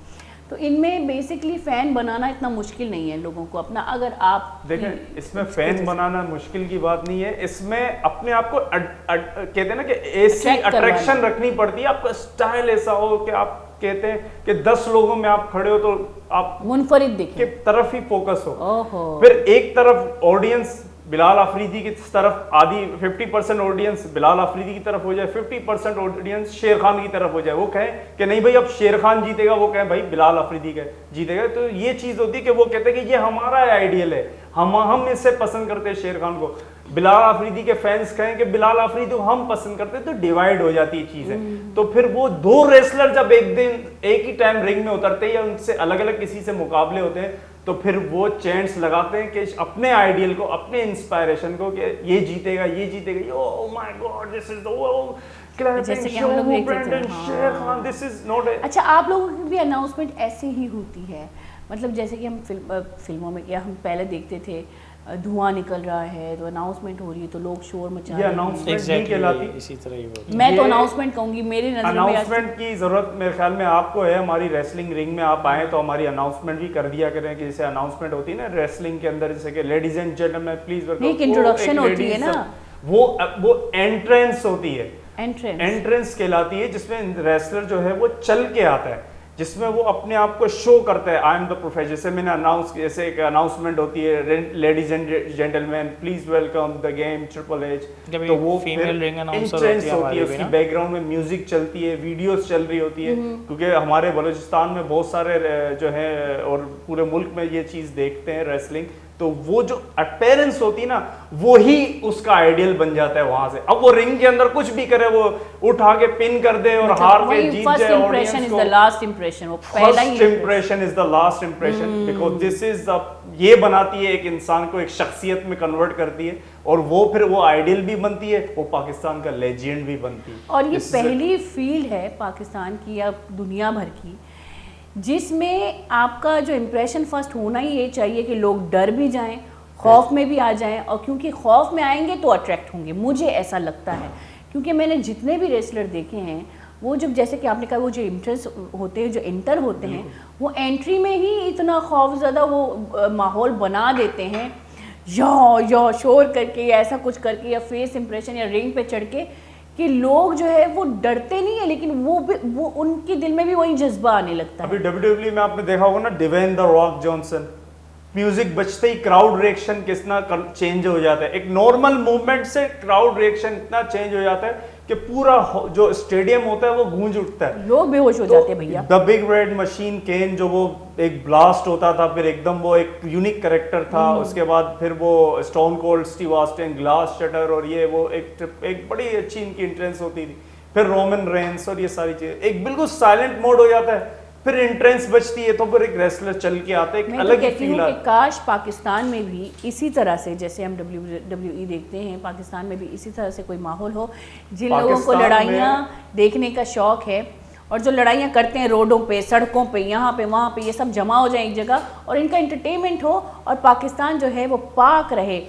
तो इनमें बेसिकली फ़ैन बनाना इतना मुश्किल नहीं है लोगों को अपना। अगर आप देखें, इसमें फ़ैन बनाना मुश्किल की बात नहीं है, इसमें अपने आप को कहते हैं ना कि ऐसी अट्रैक्शन रखनी पड़ती है, आपका स्टाइल ऐसा हो कि आप कहते हैं कि 10 लोगों में आप खड़े हो तो आप मुनफरिद दिखें, के तरफ ही फोकस हो। फिर एक तरफ ऑडियंस बिलाल आफरीदी की तरफ, आधी 50% ऑडियंस बिलाल आफरीदी की तरफ हो जाए, 50% ऑडियंस शेर खान की तरफ हो जाए। वो कहें कि नहीं भाई अब शेर खान जीतेगा, वो कहें भाई बिलाल आफरीदी का जीतेगा। तो ये चीज़ होती है कि वो कहते हैं कि ये हमारा आइडियल है, हम इससे पसंद करते हैं शेर खान को। बिलाल आफरीदी के फैंस कहें कि बिलाल आफरीदी को हम पसंद करते हैं, तो डिवाइड हो जाती है चीज़ें। तो फिर वो दो रेसलर जब एक दिन एक ही टाइम रिंग में उतरते हैं या उनसे अलग अलग किसी से मुकाबले होते हैं, तो फिर वो चैंट्स लगाते हैं कि अपने आइडियल को, अपने इंस्पायरेशन को, कि ये जीतेगा, ये जीतेगा, oh my God this is the जैसे कि हम लोग देखते थे, शेर खान, दिस इज नॉट। अच्छा, आप लोगों की भी अनाउंसमेंट ऐसे ही होती है? मतलब जैसे कि हम फिल्मों में क्या हम पहले देखते थे, धुआं निकल रहा है तो अनाउंसमेंट हो रही है तो लोग शोर मचा रहे हैं। अनाउंसमेंट नहीं कहलाती, इसी तरह ही वो। मैं तो अनाउंसमेंट कहूंगी, मेरी नजर में अनाउंसमेंट की जरूरत मेरे ख्याल में आपको है। हमारी रेसलिंग रिंग में आप आए तो हमारी अनाउंसमेंट भी कर दिया करें, कि जैसे अनाउंसमेंट होती है ना रेसलिंग के अंदर, जैसे कि ladies and gentleman please welcome, एक इंट्रोडक्शन होती है ना, वो एंट्रेंस होती है, एंट्रेंस कहलाती है, जिसमें रेसलर जो है वो चल के आता है, जिसमें वो अपने आप को शो करता है, आई एम द प्रोफेशनल। जैसे मैंने अनाउंस, जैसे एक अनाउंसमेंट होती है, ladies and gentleman please welcome the game triple H, तो वो फीमेल रिंग अनाउंसर होती है, उसकी बैकग्राउंड में म्यूजिक चलती है, वीडियोस चल रही होती है, क्योंकि हमारे बलूचिस्तान में बहुत सारे जो है और पूरे मुल्क में ये चीज देखते हैं रेसलिंग, तो वो जो अपीयरेंस होती है ना, वो ही उसका आइडियल बन जाता है वहां से। अब वो रिंग के अंदर कुछ भी करे, वो उठा के पिन कर दे और हार के जीत जाए ऑडियंस को। लास्ट इंप्रेशन, वो पहला ही impression is the last impression, because this is the, ये बनाती है एक इंसान को, एक शख्सियत में कन्वर्ट करती है, और वो फिर वो आइडियल भी बनती है, वो पाकिस्तान का लेजेंड भी बनती है। और ये पहली फील्ड है पाकिस्तान की या दुनिया भर की जिसमें आपका जो इम्प्रेशन फर्स्ट होना ही ये चाहिए कि लोग डर भी जाएं, खौफ में भी आ जाएं, और क्योंकि खौफ में आएंगे तो अट्रैक्ट होंगे, मुझे ऐसा लगता है। क्योंकि मैंने जितने भी रेसलर देखे हैं, वो जो जैसे कि आपने कहा, वो जो इंट्रेंस होते हैं, जो इंटर होते हैं, वो एंट्री में ही इतना खौफज़दा वो माहौल बना देते हैं, या शोर करके या ऐसा कुछ करके, या फेस इंप्रेशन या रिंग पे चढ़ के, कि लोग जो है वो डरते नहीं है, लेकिन वो उनके दिल में भी वही जज्बा आने लगता है। अभी WWE में आपने देखा होगा ना, divine the rock Johnson, music बजते ही क्राउड रिएक्शन कितना चेंज हो जाता है, एक नॉर्मल मूवमेंट से क्राउड रिएक्शन इतना चेंज हो जाता है कि पूरा जो स्टेडियम होता है वो गूंज उठता है, लोग बेहोश हो जाते हैं भैया। द बिग रेड मशीन केन, जो वो एक ब्लास्ट होता था, फिर एकदम वो एक यूनिक कैरेक्टर था, उसके बाद फिर वो stone cold Steve Austin, glass shutter, और ये वो एक बड़ी अच्छी इनकी एंट्रेंस होती थी, फिर रोमन रेंस और ये सारी चीजें, एक बिल्कुल साइलेंट मोड हो जाता है, फिर एंट्रेंस बचती है, तो फिर एक रेसलर चल के आता है, एक अलग ही फील आता है। काश पाकिस्तान में भी इसी तरह से, जैसे हम WWE देखते हैं, पाकिस्तान में भी इसी तरह से कोई माहौल हो, जिन लोगों को लड़ाइयाँ देखने का शौक है और जो लड़ाइयाँ करते हैं रोडों पे, सड़कों पे, यहाँ पे वहाँ पे, ये सब जमा हो जाए एक जगह और इनका एंटरटेनमेंट हो, और पाकिस्तान जो है वो पाक रहे,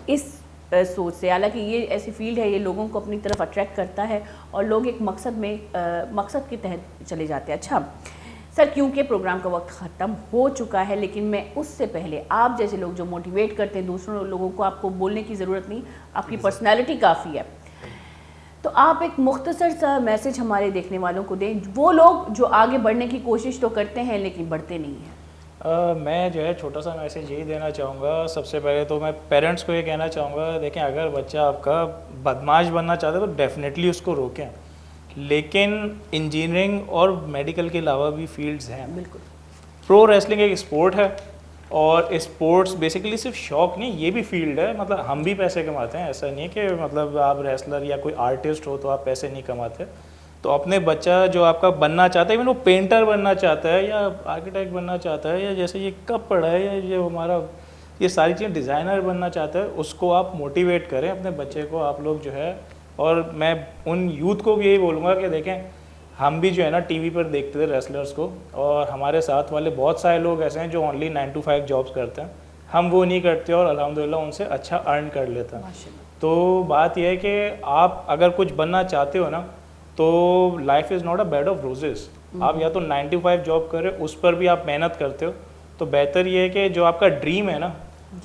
इस सोच से। हालांकि ये ऐसी फील्ड है, ये लोगों को अपनी तरफ अट्रैक्ट करता है और लोग एक मकसद के तहत चले जाते हैं। अच्छा सर, क्योंकि प्रोग्राम का वक्त ख़त्म हो चुका है, लेकिन मैं उससे पहले आप जैसे लोग जो मोटिवेट करते हैं दूसरों लोगों को, आपको बोलने की ज़रूरत नहीं, आपकी पर्सनैलिटी काफ़ी है, तो आप एक मुख्तसर सा मैसेज हमारे देखने वालों को दें, वो लोग जो आगे बढ़ने की कोशिश तो करते हैं लेकिन बढ़ते नहीं हैं। मैं जो है छोटा सा मैसेज यही देना चाहूँगा। सबसे पहले तो मैं पेरेंट्स को ये कहना चाहूँगा, देखें अगर बच्चा आपका बदमाश बनना चाहता है तो डेफिनेटली उसको रोकें, लेकिन इंजीनियरिंग और मेडिकल के अलावा भी फील्ड्स हैं। बिल्कुल, प्रो रेसलिंग एक स्पोर्ट है, और स्पोर्ट्स बेसिकली सिर्फ शौक नहीं, ये भी फील्ड है। मतलब हम भी पैसे कमाते हैं, ऐसा नहीं है कि मतलब आप रेसलर या कोई आर्टिस्ट हो तो आप पैसे नहीं कमाते। तो अपने बच्चा जो आपका बनना चाहता है, इवन वो पेंटर बनना चाहता है या आर्किटेक्ट बनना चाहता है, या जैसे ये कपड़ है या ये हमारा ये सारी चीज़ें डिज़ाइनर बनना चाहता है, उसको आप मोटिवेट करें अपने बच्चे को, आप लोग जो है। और मैं उन यूथ को भी यही बोलूँगा कि देखें, हम भी जो है ना टीवी पर देखते थे रेसलर्स को, और हमारे साथ वाले बहुत सारे लोग ऐसे हैं जो ओनली 9 to 5 जॉब्स करते हैं, हम वो नहीं करते और अल्हम्दुलिल्लाह उनसे अच्छा अर्न कर लेते हैं। तो बात यह है कि आप अगर कुछ बनना चाहते हो ना, तो life is not a bed of roses. आप या तो 9 to 5 जॉब करें, उस पर भी आप मेहनत करते हो, तो बेहतर ये है कि जो आपका ड्रीम है ना,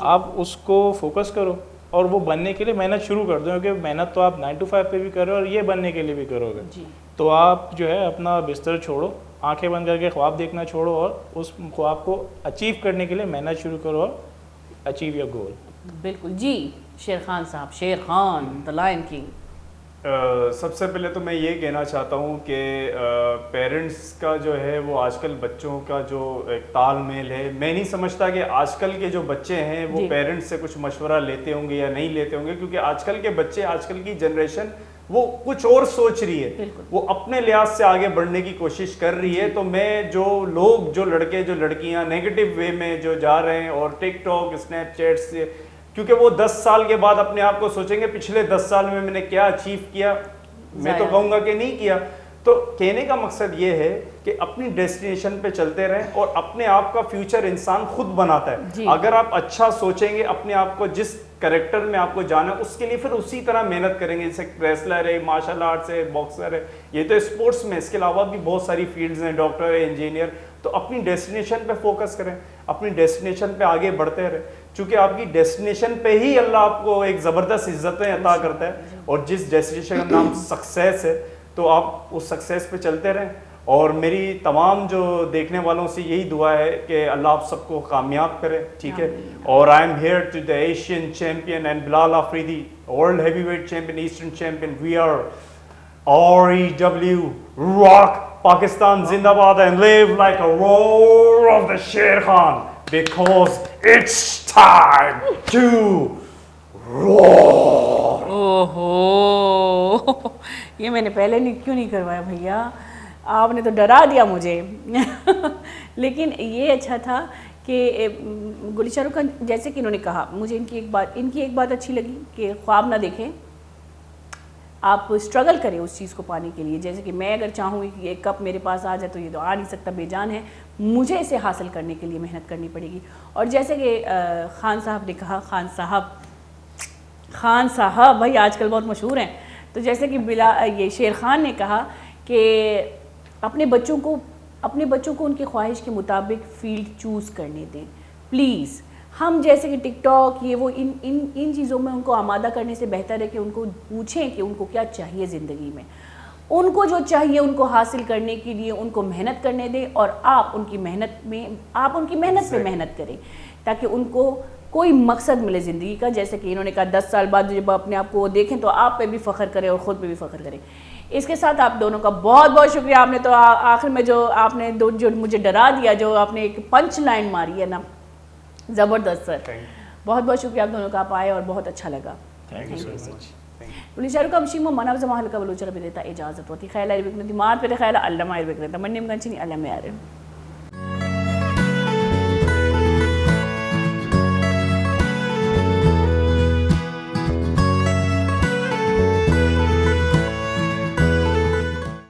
आप उसको फोकस करो और वो बनने के लिए मेहनत शुरू कर दो, क्योंकि मेहनत तो आप 9 to 5 पे भी कर रहे हो और ये बनने के लिए भी करोगे। तो आप जो है अपना बिस्तर छोड़ो, आंखें बंद करके ख्वाब देखना छोड़ो, और उस ख्वाब को अचीव करने के लिए मेहनत शुरू करो और अचीव योर गोल। बिल्कुल जी। शेर खान साहब, शेर खान द लायन किंग। सबसे पहले तो मैं ये कहना चाहता हूँ कि पेरेंट्स का जो है वो आजकल बच्चों का जो एक तालमेल है, मैं नहीं समझता कि आजकल के जो बच्चे हैं वो पेरेंट्स से कुछ मशवरा लेते होंगे या नहीं लेते होंगे, क्योंकि आजकल के बच्चे, आजकल की जनरेशन वो कुछ और सोच रही है, बिल्कुल। वो अपने लिहाज से आगे बढ़ने की कोशिश कर रही है। तो मैं जो लोग, जो लड़के जो लड़कियां नेगेटिव वे में जो जा रहे हैं और टिकटॉक स्नैपचैट से, क्योंकि वो 10 साल के बाद अपने आप को सोचेंगे पिछले 10 साल में मैंने क्या अचीव किया, मैं तो कहूँगा कि नहीं किया। तो कहने का मकसद ये है कि अपनी डेस्टिनेशन पे चलते रहें और अपने आप का फ्यूचर इंसान खुद बनाता है। अगर आप अच्छा सोचेंगे, अपने आप को जिस कैरेक्टर में आपको जाना उसके लिए फिर उसी तरह मेहनत करेंगे। जैसे रेसलर है, मार्शल आर्ट्स है, बॉक्सर है, ये तो स्पोर्ट्स में, इसके अलावा भी बहुत सारी फील्ड्स हैं, डॉक्टर है, इंजीनियर। तो अपनी डेस्टिनेशन पे फोकस करें, अपनी डेस्टिनेशन पे आगे बढ़ते रहें, क्योंकि आपकी डेस्टिनेशन पे ही अल्लाह आपको एक ज़बरदस्त इज्जतें अता करता है। और जिस डेस्टिनेशन का नाम सक्सेस है, तो आप उस सक्सेस पे चलते रहें। और मेरी तमाम जो देखने वालों से यही दुआ है कि अल्लाह आप सबको कामयाब करे, ठीक है। और I am here to the Asian champion and Bilal Afridi, world heavyweight champion, eastern champion. We are REW, rock Pakistan zindabad, and live like a roar of the Sher Khan, because it's time to roar. ओहो ये मैंने पहले नहीं क्यों नहीं करवाया भैया, आपने तो डरा दिया मुझे लेकिन ये अच्छा था कि गुली शाहरुख खान, जैसे कि इन्होंने कहा, मुझे इनकी एक बात अच्छी लगी कि ख्वाब ना देखें, आप स्ट्रगल करें उस चीज़ को पाने के लिए। जैसे कि मैं अगर चाहूँ कि ये कप मेरे पास आ जाए तो ये तो आ नहीं सकता, बेजान है, मुझे इसे हासिल करने के लिए मेहनत करनी पड़ेगी। और जैसे कि खान साहब ने कहा, खान साहब भाई आजकल बहुत मशहूर हैं, तो जैसे कि ये शेर खान ने कहा कि अपने बच्चों को उनकी ख्वाहिश के मुताबिक फील्ड चूज़ करने दें प्लीज़। हम जैसे कि टिकटॉक ये वो इन चीज़ों में उनको आमादा करने से बेहतर है कि उनको पूछें कि उनको क्या चाहिए ज़िंदगी में, उनको जो चाहिए उनको हासिल करने के लिए उनको मेहनत करने दें, और आप उनकी मेहनत पे मेहनत करें ताकि उनको कोई मकसद मिले ज़िंदगी का। जैसे कि इन्होंने कहा 10 साल बाद जब अपने आप को देखें तो आप पे भी फ़ख्र करें और ख़ुद पे भी फ़ख्र करें। इसके साथ आप दोनों का बहुत बहुत शुक्रिया। आपने तो आखिर में जो आपने जो मुझे डरा दिया, जो आपने एक पंच लाइन मारी है ना, ज़बरदस्त सर, बहुत बहुत शुक्रिया आप दोनों का, आप आए और बहुत अच्छा लगा। Thank you so much. गुली शाहरुख खान मनाव जमा हल्का बलूचर भी देता इजाज़त होती खैला मार पे खैला अल्लाह मार भी करता मन्ने में कंची नहीं अल्लाह में आ रहे।